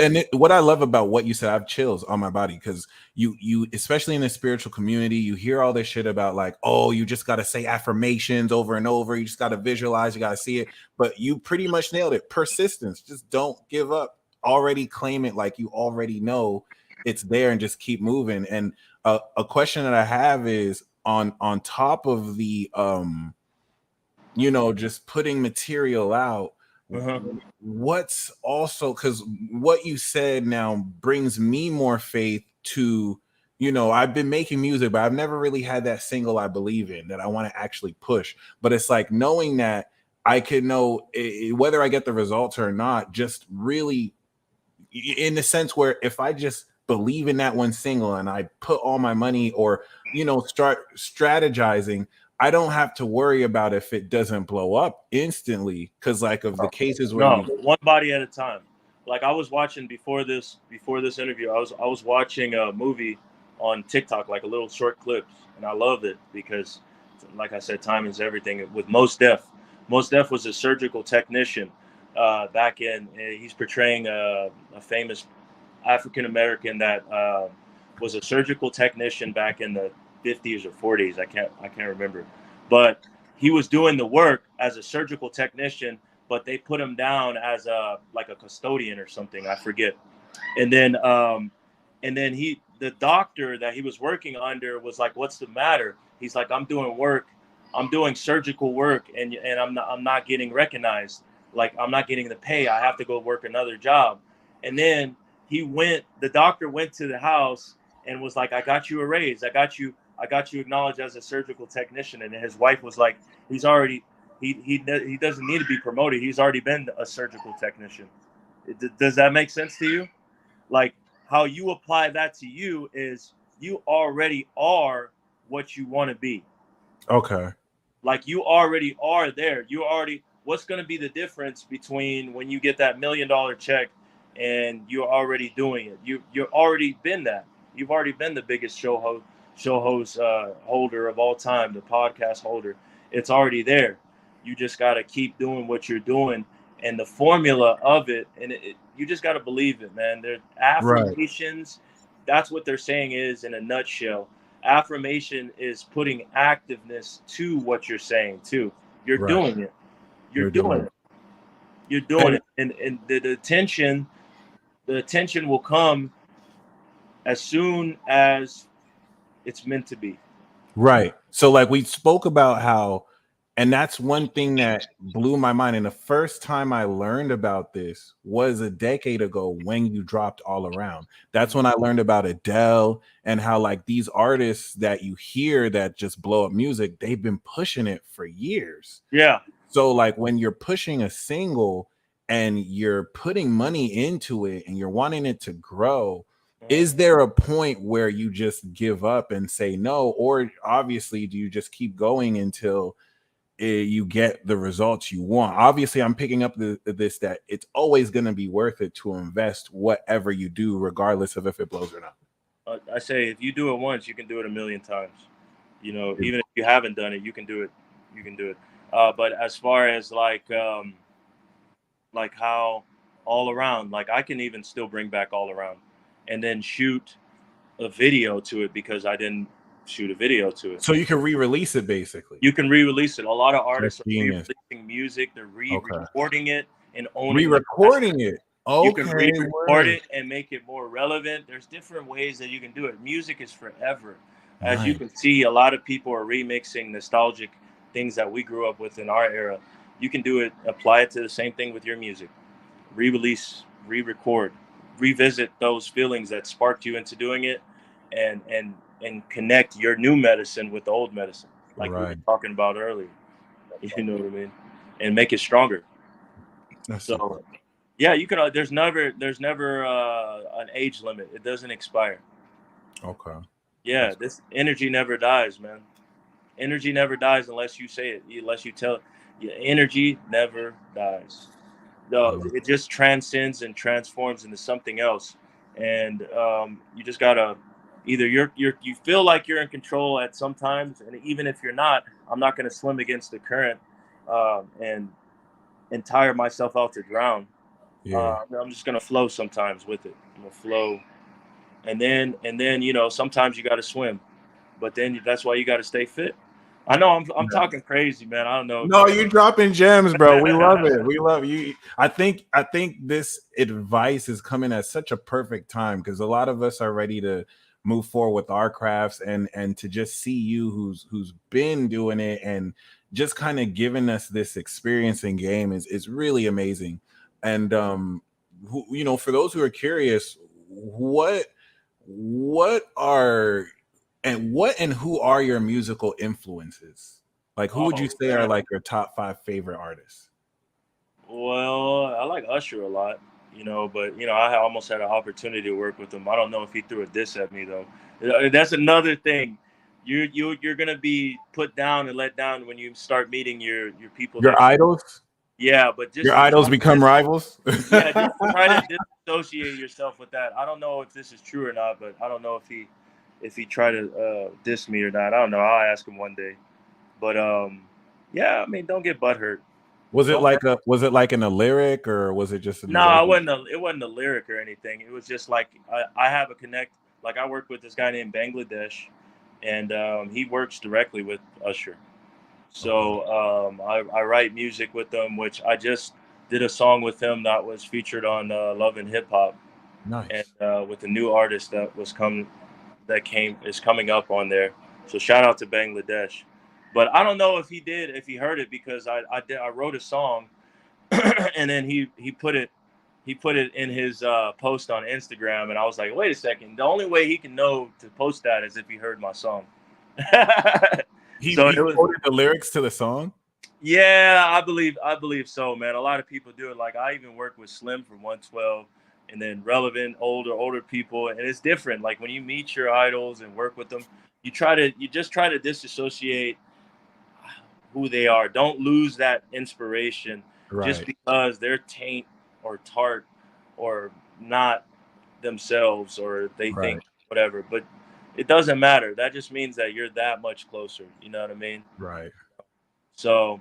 And what I love about what you said, I have chills on my body, because you especially in the spiritual community, you hear all this shit about like, oh, you just got to say affirmations over and over. You just got to visualize. You got to see it. But you pretty much nailed it. Persistence. Just don't give up. Already claim it like you already know it's there, and just keep moving. And a question that I have is on top of the just putting material out. What's also, because what you said now brings me more faith to, I've been making music, but I've never really had that single I believe in that I want to actually push. But it's like knowing that I can know whether I get the results or not, just really in the sense where if I just believe in that one single and I put all my money, or start strategizing, I don't have to worry about if it doesn't blow up instantly, because like of the cases where one body at a time. Like, I was watching before this interview, I was watching a movie on TikTok, like a little short clips, and I loved it because, like I said, time is everything. With Mos Def was a surgical technician back in. He's portraying a famous African American that was a surgical technician back in the 50s or 40s. I can't remember, but he was doing the work as a surgical technician, but they put him down as a custodian or something. I forget. And then the doctor that he was working under was like, "What's the matter?" He's like, "I'm doing work. I'm doing surgical work, and I'm not getting recognized. Like, I'm not getting the pay. I have to go work another job." And then the doctor went to the house and was like, "I got you a raise. I got you acknowledged as a surgical technician." And his wife was like, he doesn't need to be promoted. He's already been a surgical technician. Does that make sense to you? Like, how you apply that to you is you already are what you want to be. Okay. Like, you already are there. What's going to be the difference between when you get that $1 million check and you're already doing it? You've already been that. You've already been the biggest show host holder of all time, the podcast holder. It's already there. You just got to keep doing what you're doing, and the formula of it, and you just got to believe it, man. There's affirmations. Right. That's what they're saying is, in a nutshell. Affirmation is putting activeness to what you're saying too. You're doing it. You're doing it. you're doing it, and the attention will come as soon as it's meant to be. Right. So like we spoke about how, and that's one thing that blew my mind. And the first time I learned about this was a decade ago when you dropped All Around. That's when I learned about Adele and how like these artists that you hear that just blow up music, they've been pushing it for years. Yeah. So like when you're pushing a single and you're putting money into it and you're wanting it to grow, is there a point where you just give up and say no, or obviously do you just keep going until you get the results you want? Obviously, I'm picking up this that it's always going to be worth it to invest whatever you do, regardless of if it blows or not. I say if you do it once, you can do it a million times. You know, even if you haven't done it, you can do it. You can do it. But as far as like how All Around, like I can even still bring back All Around, and then shoot a video to it because I didn't shoot a video to it. So you can re-release it basically. You can re-release it. A lot of artists That's are genius. re-releasing music. They're re-recording it and owning re-recording it. Okay, you can re-record it and make it more relevant. There's different ways that you can do it. Music is forever. As you can see, a lot of people are remixing nostalgic things that we grew up with in our era. You can do it, apply it to the same thing with your music. Re-release, re-record, revisit those feelings that sparked you into doing it, and connect your new medicine with the old medicine, like we were talking about earlier. You know what I mean? And make it stronger. So, yeah, you can. There's never an age limit. It doesn't expire. Okay. Yeah, this energy never dies, man. Energy never dies unless you say it, unless you tell it. Yeah, energy never dies. No, it just transcends and transforms into something else. And you just gotta either you feel like you're in control at some times, and even if you're not, I'm not gonna swim against the current and tire myself out to drown. I'm just gonna flow sometimes with it. I'm gonna flow, and then you know sometimes you got to swim, but then that's why you got to stay fit. I know I'm talking crazy, man. I don't know. No, you're dropping gems, bro. We love it. We love you. I think this advice is coming at such a perfect time because a lot of us are ready to move forward with our crafts, and to just see you who's been doing it and just kind of giving us this experience in game is really amazing. And you know, for those who are curious, what are and who are your musical influences? Like, who would you say are like your top 5 favorite artists? Well, I like Usher a lot, you know, but you know, I almost had an opportunity to work with him. I don't know if he threw a diss at me though. That's another thing. You're gonna be put down and let down when you start meeting your people. Your idols. Yeah, but just your idols become rivals. Yeah, just try to disassociate yourself with that. I don't know if this is true or not, but I don't know if he tried to diss me or not. I don't know. I'll ask him one day. But yeah, I mean, don't get butthurt. Was it like in a lyric, or was it just no? It wasn't a lyric or anything. It was just like I have a connect. Like I work with this guy named Bangladesh, and he works directly with Usher. So I write music with them, which I just did a song with him that was featured on Love and Hip Hop. Nice. And with a new artist that is coming up on there. So shout out to Bangladesh. But I don't know if he heard it, because I wrote a song and then he put it in his post on Instagram, and I was like, wait a second, the only way he can know to post that is if he heard my song. He quoted the lyrics to the song. Yeah, I believe so, man. A lot of people do it. Like I even work with Slim from 112, and then relevant older people, and it's different. Like when you meet your idols and work with them, you just try to disassociate who they are. Don't lose that inspiration just because they're taint or tart or not themselves, or they think whatever. But it doesn't matter. That just means that you're that much closer. You know what I mean? Right. So,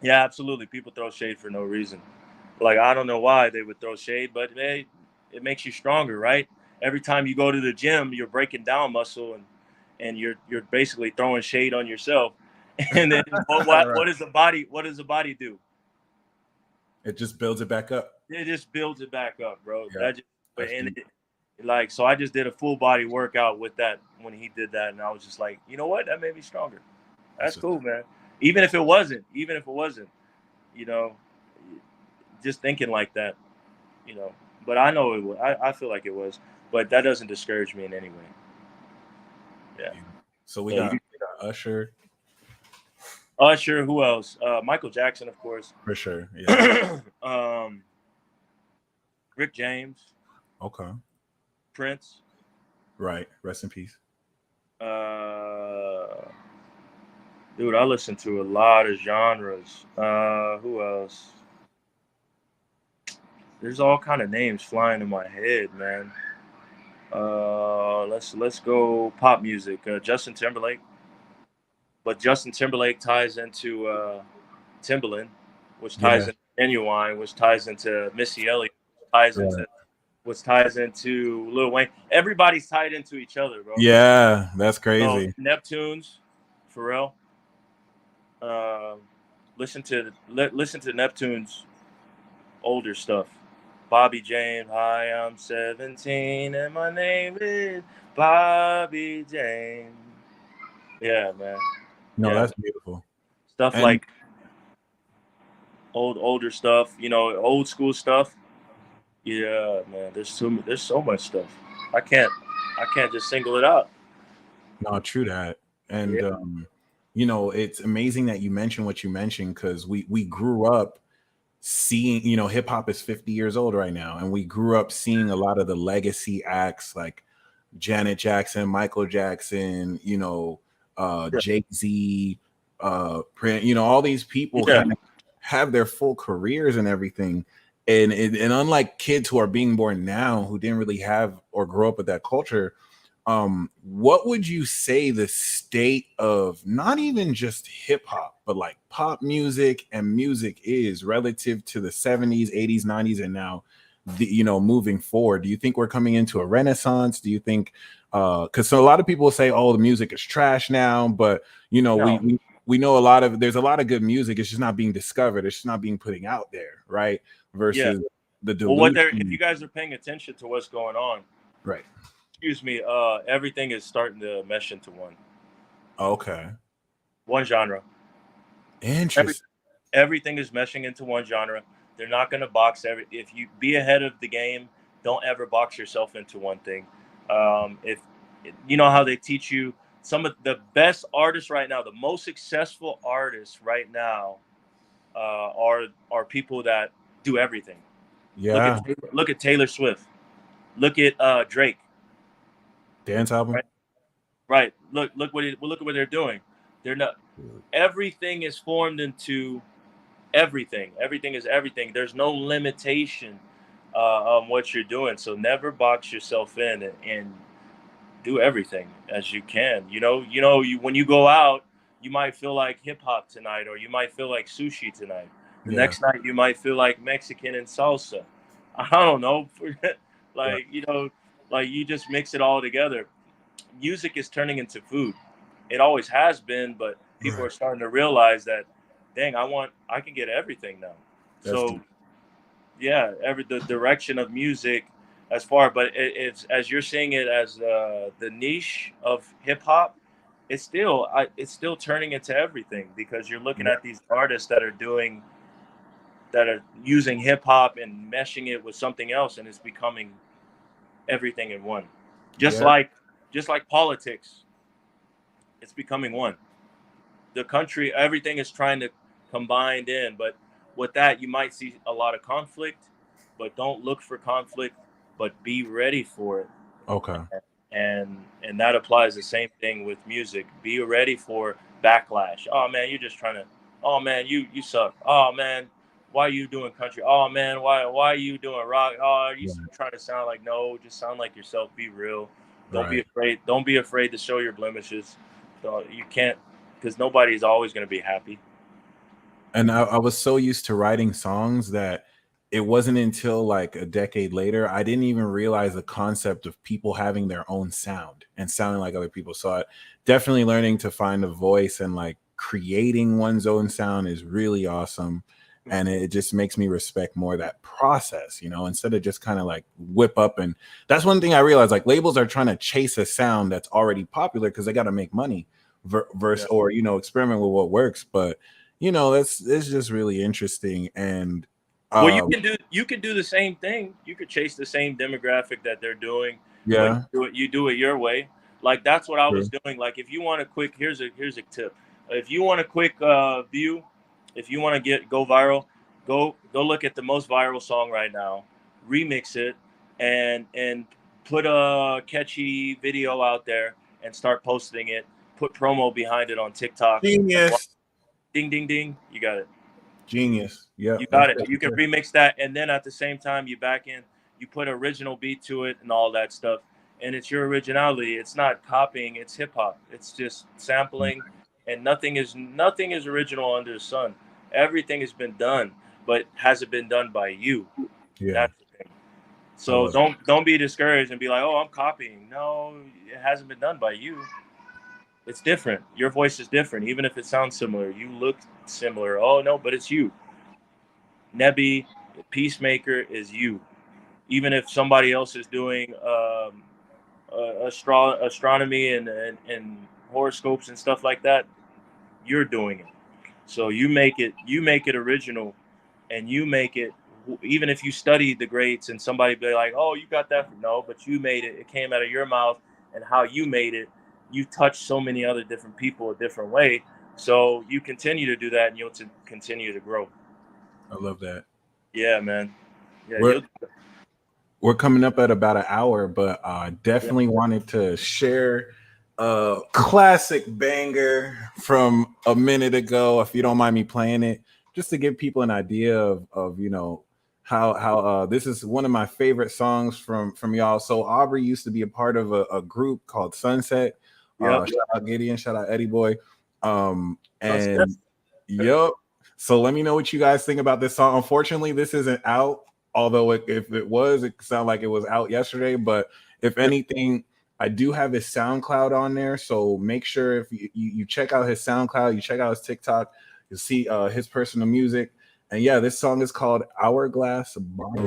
yeah, absolutely. People throw shade for no reason. Like, I don't know why they would throw shade, but hey, it makes you stronger, right? Every time you go to the gym, you're breaking down muscle, and you're basically throwing shade on yourself. And then what does the body do? It just builds it back up. It just builds it back up, bro. Yeah, That just and it, like so I just did a full body workout with that when he did that, and I was just like, you know what, that made me stronger. That's cool, man. Even if it wasn't, you know, just thinking like that, you know. But I know it was. I feel like it was, but that doesn't discourage me in any way. Yeah. So we got Usher. Usher. Who else? Michael Jackson, of course. For sure. Yeah. Rick James. Okay. Prince. Right. Rest in peace. Dude, I listen to a lot of genres. Who else? There's all kind of names flying in my head, man. Let's go pop music. Justin Timberlake. But Justin Timberlake ties into Timbaland, which ties into Genuine, which ties into Missy Elliott, which ties into Lil Wayne. Everybody's tied into each other, bro. Yeah, that's crazy. So, Neptunes, Pharrell. Listen to Neptune's older stuff. Bobby James. Hi, I'm 17 and my name is Bobby James. Yeah, man. No, that's beautiful. Stuff like older stuff, you know, old school stuff. Yeah, man. There's so much stuff. I can't just single it out. No, true that. And you know, it's amazing that you mentioned what you mentioned, because we grew up seeing, you know, hip hop is 50 years old right now, and we grew up seeing a lot of the legacy acts like Janet Jackson, Michael Jackson, you know, Jay-Z, you know, all these people kind of have their full careers and everything. And unlike kids who are being born now who didn't really have or grow up with that culture, what would you say the state of not even just hip hop, but like pop music and music is relative to the 70s, 80s, 90s, and now, you know, moving forward? Do you think we're coming into a renaissance? Do you think, because so a lot of people say, oh, the music is trash now, but you know, we know there's a lot of good music. It's just not being discovered. It's just not being putting out there, right? Versus the delusion. Well, if you guys are paying attention to what's going on, right? Excuse me. Everything is starting to mesh into one. Okay. One genre. Interesting. Everything is meshing into one genre. They're not going to box if you be ahead of the game, don't ever box yourself into one thing. If you know how they teach you, some of the best artists right now, the most successful artists right now, are people that do everything. Yeah. Look at Taylor Swift. Look at Drake. Dance album. Right. Look what they're doing. They're not. Everything is formed into everything. Everything is everything. There's no limitation on what you're doing. So never box yourself in and do everything as you can. You know, when you go out, you might feel like hip hop tonight, or you might feel like sushi tonight. The next night you might feel like Mexican and salsa. I don't know. You know, like you just mix it all together. Music is turning into food. It always has been, but people are starting to realize that, dang, I can get everything now. So yeah, the direction of music as far, but it's as you're seeing it as the niche of hip hop, it's still turning into everything, because you're looking at these artists that are using hip hop and meshing it with something else, and it's becoming everything in one. Just like politics, it's becoming one. The country, everything is trying to combine in, but with that, you might see a lot of conflict, but don't look for conflict, but be ready for it. Okay. And that applies the same thing with music. Be ready for backlash. Oh man, you're just trying to. Oh man, you suck. Oh man, why are you doing country? Oh man, why are you doing rock? Oh, are you trying to sound like? No, just sound like yourself. Be real. Don't be afraid. Don't be afraid to show your blemishes. You can't, because nobody's always going to be happy. And I was so used to writing songs that it wasn't until like a decade later I didn't even realize the concept of people having their own sound and sounding like other people. So definitely learning to find a voice and like creating one's own sound is really awesome. And it just makes me respect more that process, you know, instead of just kind of like whip up. And that's one thing I realized, like labels are trying to chase a sound that's already popular because they got to make money versus, or, you know, experiment with what works. But, you know, it's just really interesting. And well, you can do the same thing. You could chase the same demographic that they're doing. Yeah. You do it your way. Like that's what I was doing. Like if you want a quick, here's a tip. If you want a quick view, if you want to go viral, go look at the most viral song right now, remix it, and put a catchy video out there and start posting it. Put promo behind it on TikTok. Genius. Ding, ding, ding. You got it. Genius. Yeah. You got it. You can remix that. And then at the same time, you put original beat to it and all that stuff. And it's your originality. It's not copying. It's hip hop. It's just sampling. And nothing is original under the sun. Everything has been done, but hasn't been done by you. Yeah. That's the thing. So don't be discouraged and be like, oh, I'm copying. No, it hasn't been done by you. It's different. Your voice is different, even if it sounds similar. You look similar. Oh no, but it's you. Nebby, Peacemaker is you. Even if somebody else is doing astronomy and horoscopes and stuff like that, you're doing it. So you make it original, and you make it, even if you studied the greats and somebody be like, oh, you got that. No, but you made it. It came out of your mouth, and how you made it, you touched so many other different people a different way. So you continue to do that, and you'll continue to grow. I love that. Yeah, man. Yeah, we're coming up at about an hour, but definitely wanted to share a classic banger from a minute ago, if you don't mind me playing it, just to give people an idea of you know, how this is one of my favorite songs from y'all. So Aubrey used to be a part of a group called Sunset. Shout out Gideon, shout out Eddie Boy. And yep. So let me know what you guys think about this song. Unfortunately, this isn't out, although if it was, it sounded like it was out yesterday. But if anything, I do have his SoundCloud on there. So make sure if you check out his SoundCloud, you check out his TikTok, you'll see his personal music. And yeah, this song is called Hourglass Bottle.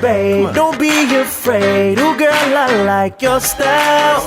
Babe, don't be afraid. Oh girl, I like your style.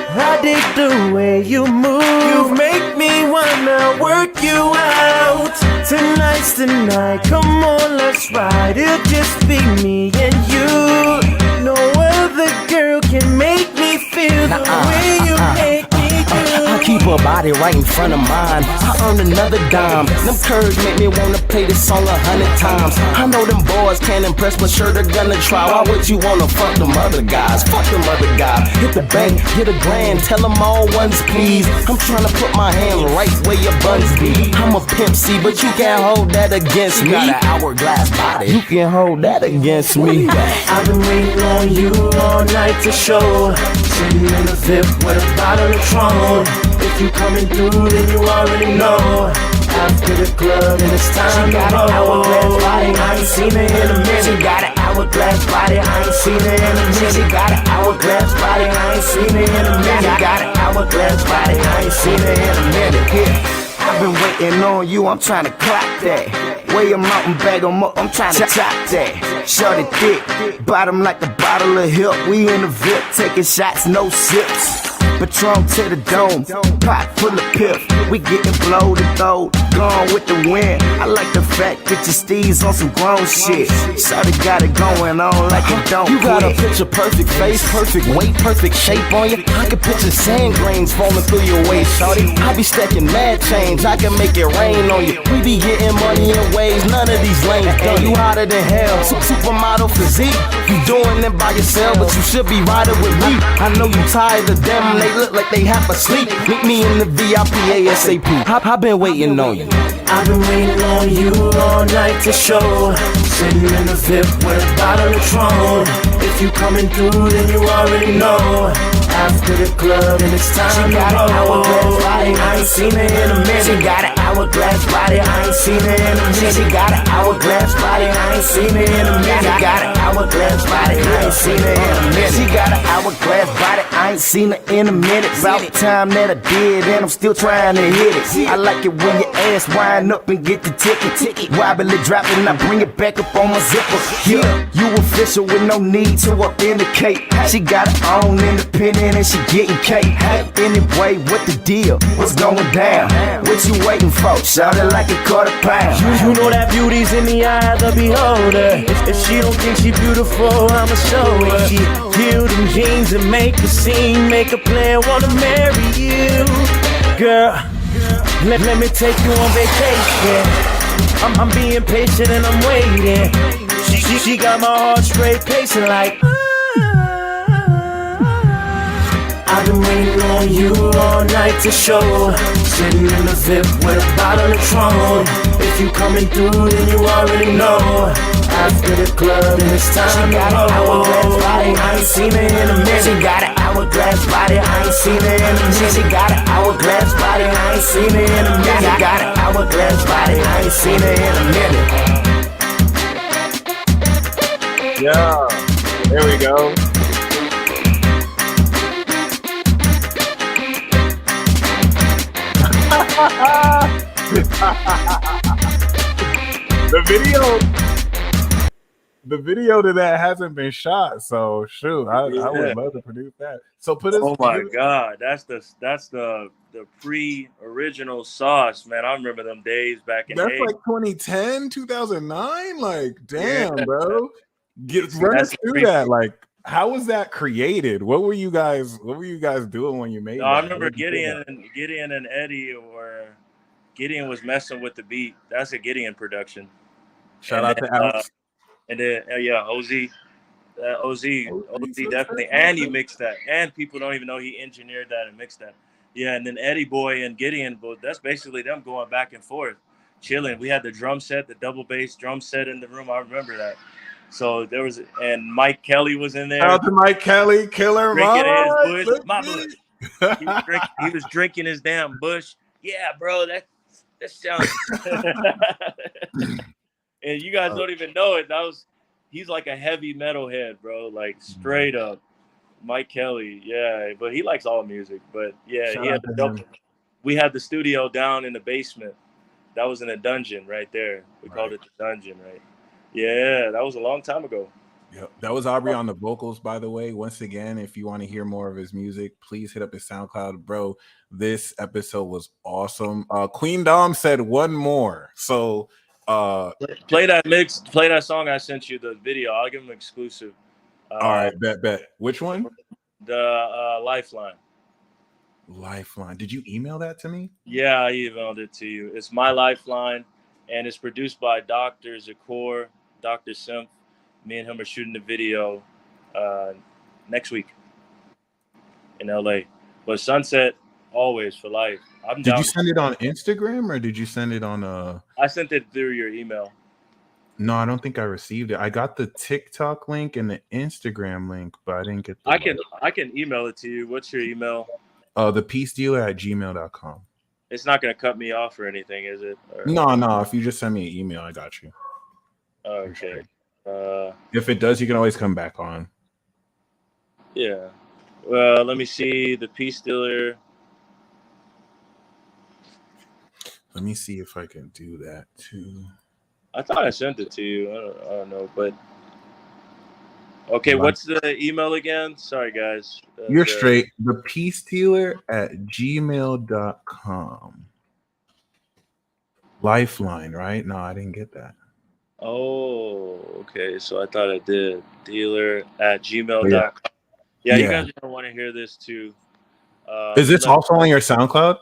I dig the way you move. You make me wanna work you out. Tonight's the night, come on, let's ride. It'll just be me and you. No other girl can make me feel the way you make me do. I keep her body right in front of mine. I earn another dime. Them curves make me wanna play this song 100 times. I know them boys can't impress, but sure they're gonna try. Why would you wanna fuck them other guys? Fuck them other guys. Hit the bank, get a grand, tell them all ones please. I'm trying to put my hand right where your buns be. I'm a pimp C, but you can't hold that against me. Got an hourglass body, you can't hold that against me. I've been waiting on you all night to show. Sitting in the VIP with a bottle of Tron. If you coming through, then you already know. After the club, and it's time to roll. Hourglass body, I ain't seen her in a minute. She got an hourglass body, I ain't seen her in a minute. She got an hourglass body, I ain't seen her in a minute. She got an hourglass body, I ain't seen her in a minute. Yeah, I've been waiting on you, I'm trying to clock that. Weigh 'em out and bag 'em up, I'm trying to top that. Shorty thick, bottom like a bottle of Hilp. We in the VIP, taking shots, no sips. Patron to the dome, pot full of piff. We getting blowed and throwed, gone with the wind. I like the fact that your steez on some grown shit. Shawty got it going on like it don't You got a quit. picture perfect face, perfect weight, perfect shape on you. I can picture sand grains falling through your waist, shawty. I be stacking mad change, I can make it rain on you. We be getting money in ways none of these lanes done. You hotter than hell, supermodel physique. You doing it by yourself, but you should be riding with me. I know you tired of them, they they look like they half asleep. Meet me in the VIP ASAP. I've been waiting on you. I've been waiting on you all night to show. Sitting in the VIP with a bottle of Tron. If you coming through, then you already know. After the club, and it's time She got an hourglass body, I ain't seen her in a minute. She got an hourglass body, I ain't seen her in a minute. She got an hourglass body, I ain't seen her in a minute. She got an hourglass body, I ain't seen her in a minute. She got an hourglass body, I ain't seen her in a minute. About the time that I did, and I'm still trying to hit it. I like it when your ass wind up and get the ticket. Wobbly dropping, I bring it back up on my zipper. Yeah, you official with no need to authenticate. She got her own independent and she getting cake. Anyway, what the deal? What's going down? What you waiting for? Shout it like a quarter pound. You know that beauty's in the eye of the beholder. If she don't think she beautiful, I'ma show her. She heal them jeans and make a scene, make a plan, wanna marry you. Girl, let me take you on vacation. I'm being patient and I'm waiting. She got my heart straight pacing like I've been waiting on you all night to show. Sitting in the VIP with a bottle of Tron. If you coming through, then you already know. After the club, and it's time She got an hourglass body, I ain't seen her in a minute. She got an hourglass body, I ain't seen her in a minute. She got an hourglass body, I ain't seen her in a minute. She got an hourglass body, I ain't seen her in a minute. Yeah, there we go. The video to that hasn't been shot, so shoot, I would love to produce that. So put us. Oh my god, that's the pre-original sauce, man. I remember them days back in. That's like 2010, 2009. Like, damn, bro. Run us through that. Like, how was that created? What were you guys doing when you made that? I remember Gideon and Eddie, or Gideon was messing with the beat. That's a Gideon production. Shout out to Alex. And then OZ definitely, and he mixed that. And people don't even know he engineered that and mixed that. Yeah, and then Eddie Boy and Gideon, but that's basically them going back and forth, chilling. We had the drum set, the double bass drum set in the room. I remember that. So there was, and Mike Kelly was in there. Shout out to Mike Kelly, killer drinking his bush, my bush. He was drinking his damn bush. Yeah, bro, that sounds. And you guys don't even know it. He's like a heavy metal head, bro. Like straight up, Mike Kelly. Yeah, but he likes all music. But yeah, we had the studio down in the basement. That was in a dungeon right there. We called it the dungeon, right? Yeah, that was a long time ago. Yep. That was Aubrey on the vocals, by the way. Once again, if you want to hear more of his music, please hit up his SoundCloud. Bro, this episode was awesome. Queen Dom said one more. So play that song I sent you, the video. I'll give him exclusive. All right, bet. Which one? The Lifeline. Lifeline. Did you email that to me? Yeah, I emailed it to you. It's My Lifeline, and it's produced by Dr. Zakor, Dr. Simp. Me and him are shooting the video next week in LA. But Sunset, always for life. Did you send it on Instagram or did you send it on I sent it through your email. No, I don't think I received it. I got the TikTok link and the Instagram link, but I didn't get the I can email it to you. What's your email? thepeacedealer@gmail.com. It's not gonna cut me off or anything, is it? Or... No. If you just send me an email, I got you. Okay. If it does, you can always come back on. Yeah. Well, let me see. The Peace Dealer. Let me see if I can do that too. I thought I sent it to you. I don't know, but okay. What's the email again? Sorry, guys. You're straight. thepeacedealer@gmail.com. Lifeline, right? No, I didn't get that. Oh, okay. So I thought I did. Dealer@gmail.com. Yeah, you guys are gonna want to hear this too. Is this also on your SoundCloud?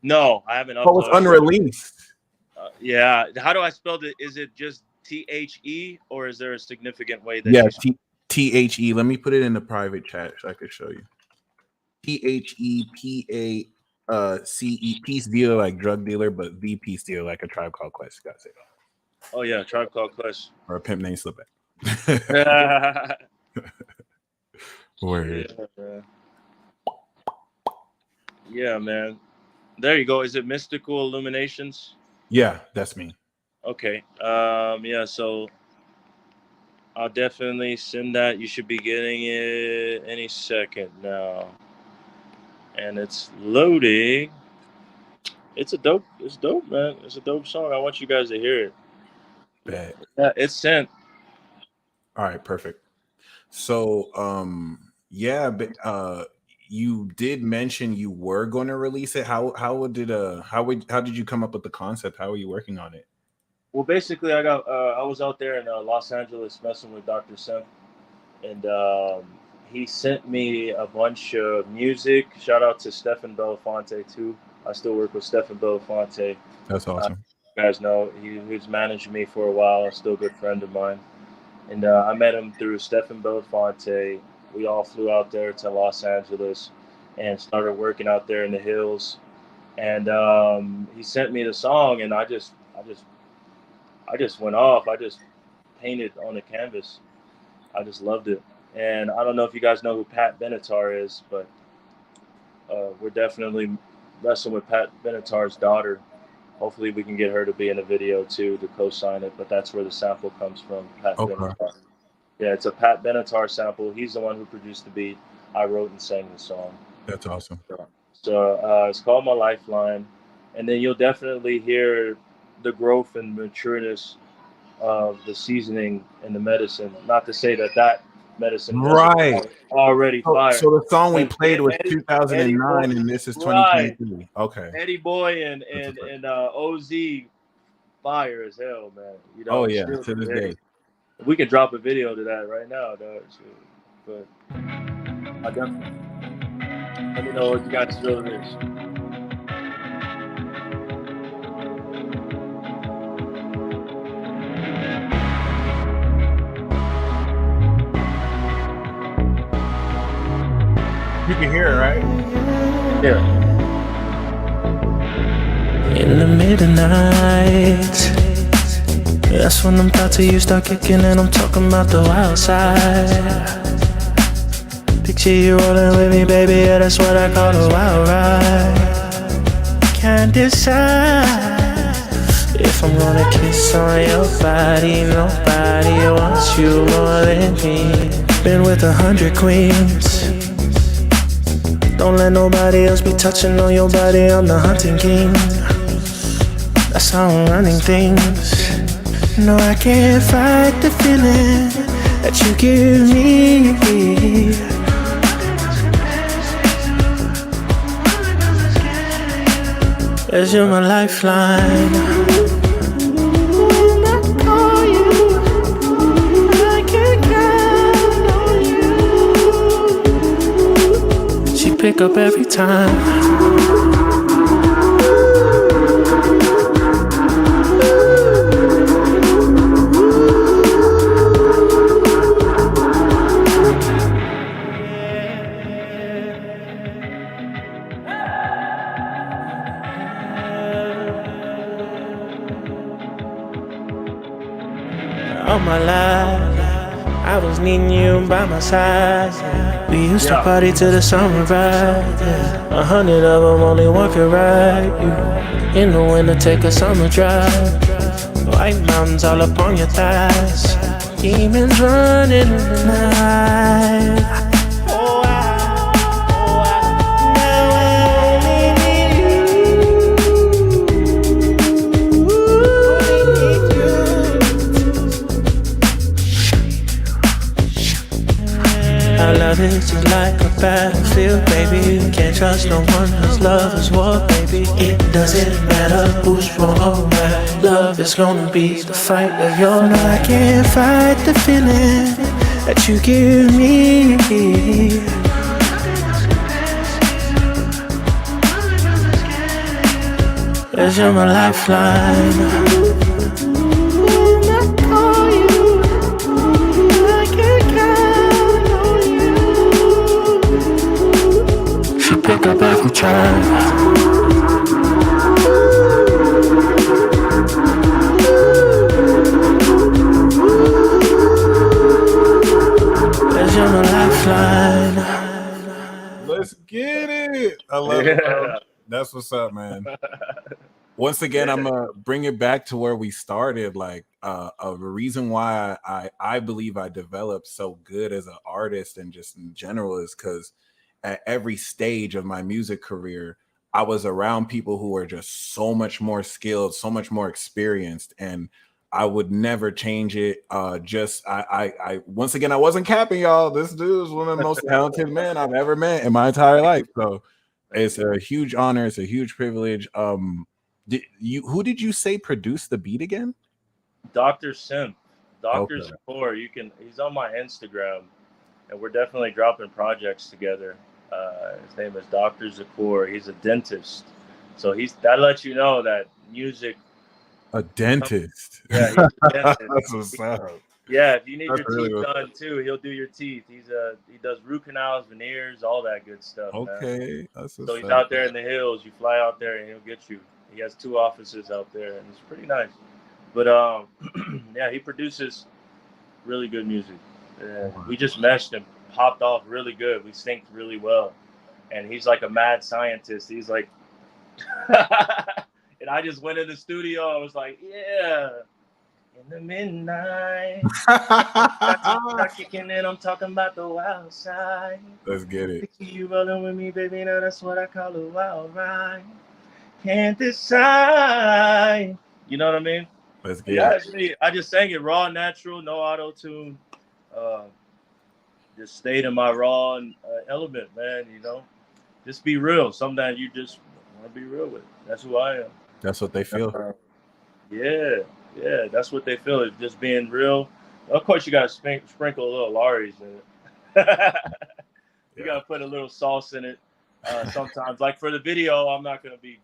No, I haven't. Oh, it's unreleased. Yeah. How do I spell it? Is it just THE or is there a significant way that? THE. Let me put it in the private chat so I could show you. PHEPACE, peace dealer like drug dealer, but the peace dealer like a Tribe Called Quest. You gotta say that. Oh yeah, Tribe Called Quest. Or a pimp named Slipback. Word. Yeah, man. There you go. Is it Mystical Illuminations? Yeah, that's me. Okay. Yeah, so I'll definitely send that. You should be getting it any second now. And it's loading. It's dope, man. It's a dope song. I want you guys to hear it. Bet. Yeah, it's sent. All right, perfect. So yeah, but you did mention you were going to release it. How did you come up with the concept? How are you working on it? Well, basically, I was out there in Los Angeles messing with Dr. Sim, and he sent me a bunch of music. Shout out to Stephen Belafonte too. I still work with Stephen Belafonte. That's awesome. You guys know he's managed me for a while. Still a good friend of mine, and I met him through Stephen Belafonte. We all flew out there to Los Angeles and started working out there in the hills. And he sent me the song, and I just went off. I just painted on the canvas. I just loved it. And I don't know if you guys know who Pat Benatar is, but we're definitely wrestling with Pat Benatar's daughter. Hopefully we can get her to be in a video too to co-sign it, but that's where the sample comes from, Pat Benatar. Yeah, it's a Pat Benatar sample. He's the one who produced the beat. I wrote and sang the song. That's awesome. So it's called My Lifeline. And then you'll definitely hear the growth and matureness of the seasoning and the medicine. Not to say that medicine right already fire. So the song we played was 2009 and this is 2023. Right. Okay. Eddie Boy and OZ fire as hell, man. You know, oh yeah, to this day. We can drop a video to that right now, dog. But I definitely let me know what you guys feel of this. You can hear it, right? Yeah. In the midnight, that's when them thoughts of you start kicking, and I'm talking about the wild side. Picture you rolling with me, baby, yeah, that's what I call a wild ride. Can't decide if I'm gonna kiss on your body. Nobody wants you more than me. Been with 100 queens. Don't let nobody else be touching on your body, I'm the hunting king. That's how I'm running things. No, I can't fight the feeling that you give me. 'Cause you're my lifeline. When I call you, I can count on you. She pick up every time. All my life, I was needing you by my side. We used to party till the sunrise. 100 of them, only one could ride you. In the winter, take a summer drive. White mountains all up on your thighs. Demons running in the night. Our love is just like a battlefield, baby. Can't trust no one, cause love is war, baby. It doesn't matter who's wrong or right. Love is gonna be the fight of your life. I can't fight the feeling that you give me. 'Cause you're my lifeline. pick up every time. There's your lifeline. Let's get it. I love it, bro. That's what's up, man. Once again, I'm gonna bring it back to where we started. Like, a reason why I believe I developed so good as an artist and just in general is because at every stage of my music career, I was around people who were just so much more skilled, so much more experienced, and I would never change it. I once again, I wasn't capping, y'all. This dude is one of the most talented men I've ever met in my entire life. So it's a huge honor. It's a huge privilege. Who did you say produced the beat again? Dr. Sim, Dr. Zakor. He's on my Instagram, and we're definitely dropping projects together. His name is Dr. Zakor. He's a dentist, so that lets you know that music. A dentist. Yeah, he's a dentist. That's what's up. Yeah, if you need your really teeth done too, he'll do your teeth. He does root canals, veneers, all that good stuff. Okay, man. So he's out there in the hills. You fly out there, and he'll get you. He has 2 offices out there, and it's pretty nice. But yeah, he produces really good music. We just meshed and popped off really good. We synced really well, and he's like a mad scientist. He's like, and I just went in the studio. I was like, yeah. In the midnight, start kicking in. I'm talking about the wild side. Let's get it. You rolling with me, baby. Now that's what I call a wild ride. Can't decide. You know what I mean? Let's get it. I just sang it raw, natural, no auto tune. Just stayed in my raw element, man. You know, just be real. Sometimes you just want to be real with it. That's who I am. That's what they feel. Yeah, that's what they feel. Is just being real. Of course, you gotta sprinkle a little Laurie's in it. You gotta put a little sauce in it. Sometimes, like for the video, I'm not gonna be.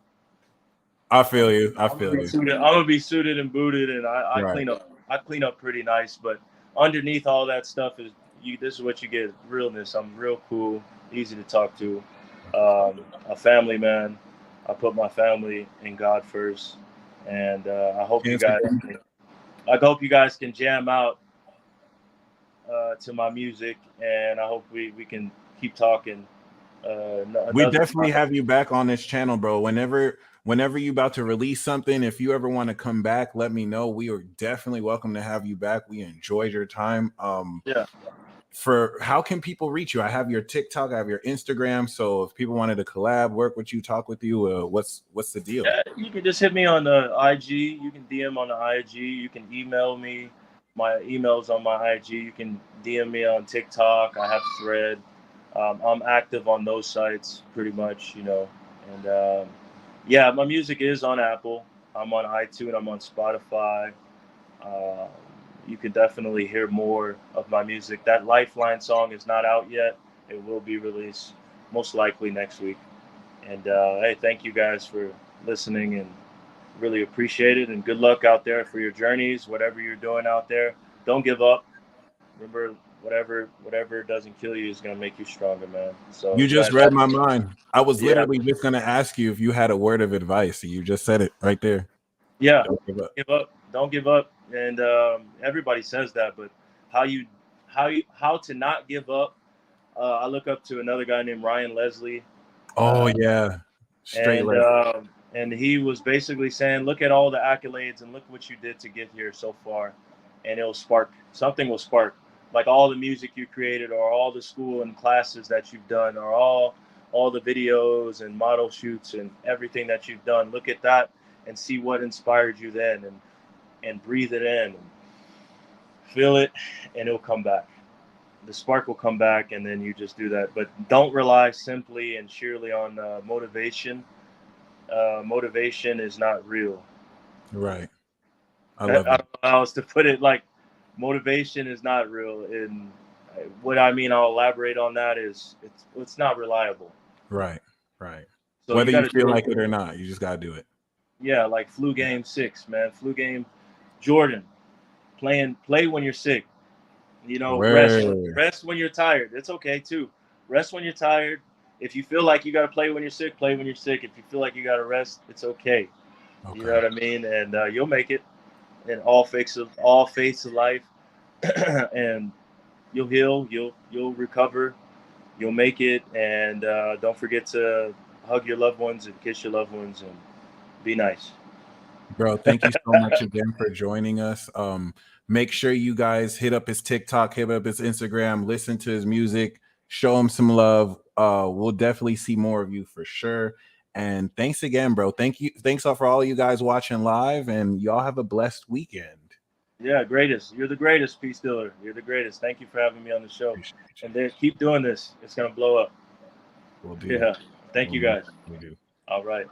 I feel you. I'm gonna be suited and booted, and I clean up. I clean up pretty nice, but underneath all that stuff is this is what you get: realness. I'm real cool, easy to talk to, a family man. I put my family and God first. And I hope you guys can jam out to my music, and I hope we can keep talking. We definitely have you back on this channel, bro. Whenever you're about to release something, if you ever want to come back, let me know. We are definitely welcome to have you back. We enjoyed your time. How can people reach you? I have your TikTok, I have your Instagram. So if people wanted to collab, work with you, talk with you, what's the deal? Yeah, you can just hit me on the IG. You can DM on the IG. You can email me. My email's on my IG. You can DM me on TikTok. I have Thread. I'm active on those sites pretty much, you know. And yeah, my music is on Apple. I'm on iTunes. I'm on Spotify. You can definitely hear more of my music. That Lifeline song is not out yet. It will be released most likely next week. And hey, thank you guys for listening and really appreciate it. And good luck out there for your journeys, whatever you're doing out there. Don't give up. Remember, whatever doesn't kill you is going to make you stronger, man. So you just read my mind. I was literally just going to ask you if you had a word of advice. You just said it right there. Yeah. Don't give up. And everybody says that, but how to not give up. I look up to another guy named Ryan Leslie. Oh yeah, and he was basically saying, look at all the accolades and look what you did to get here so far, and something will spark, like all the music you created, or all the school and classes that you've done, or all the videos and model shoots and everything that you've done. Look at that and see what inspired you then, and breathe it in and feel it, and it'll come back. The spark will come back, and then you just do that. But don't rely simply and sheerly on motivation. Motivation is not real. Right. I don't know how else to put it. Like, motivation is not real. And what I mean, I'll elaborate on that, is it's not reliable. Right. So whether you feel like it or not, you just got to do it. Yeah, like flu game 6, man. Flu game, Jordan, play when you're sick. You know, rest when you're tired. It's okay too. Rest when you're tired. if you feel like you got to play when you're sick, play when you're sick. If you feel like you got to rest, it's okay. You know what I mean? And you'll make it in all faiths of life, and you'll heal. You'll recover. You'll make it. And don't forget to hug your loved ones and kiss your loved ones and be nice. Bro, thank you so much again for joining us. Make sure you guys hit up his TikTok, hit up his Instagram, listen to his music, show him some love. We'll definitely see more of you for sure. And thanks again, bro. Thanks all for all you guys watching live, and y'all have a blessed weekend. Yeah, greatest. You're the greatest, Peace Dealer. You're the greatest. Thank you for having me on the show. And then keep doing this. It's gonna blow up. We'll do. Yeah. Thank you guys. We do. All right.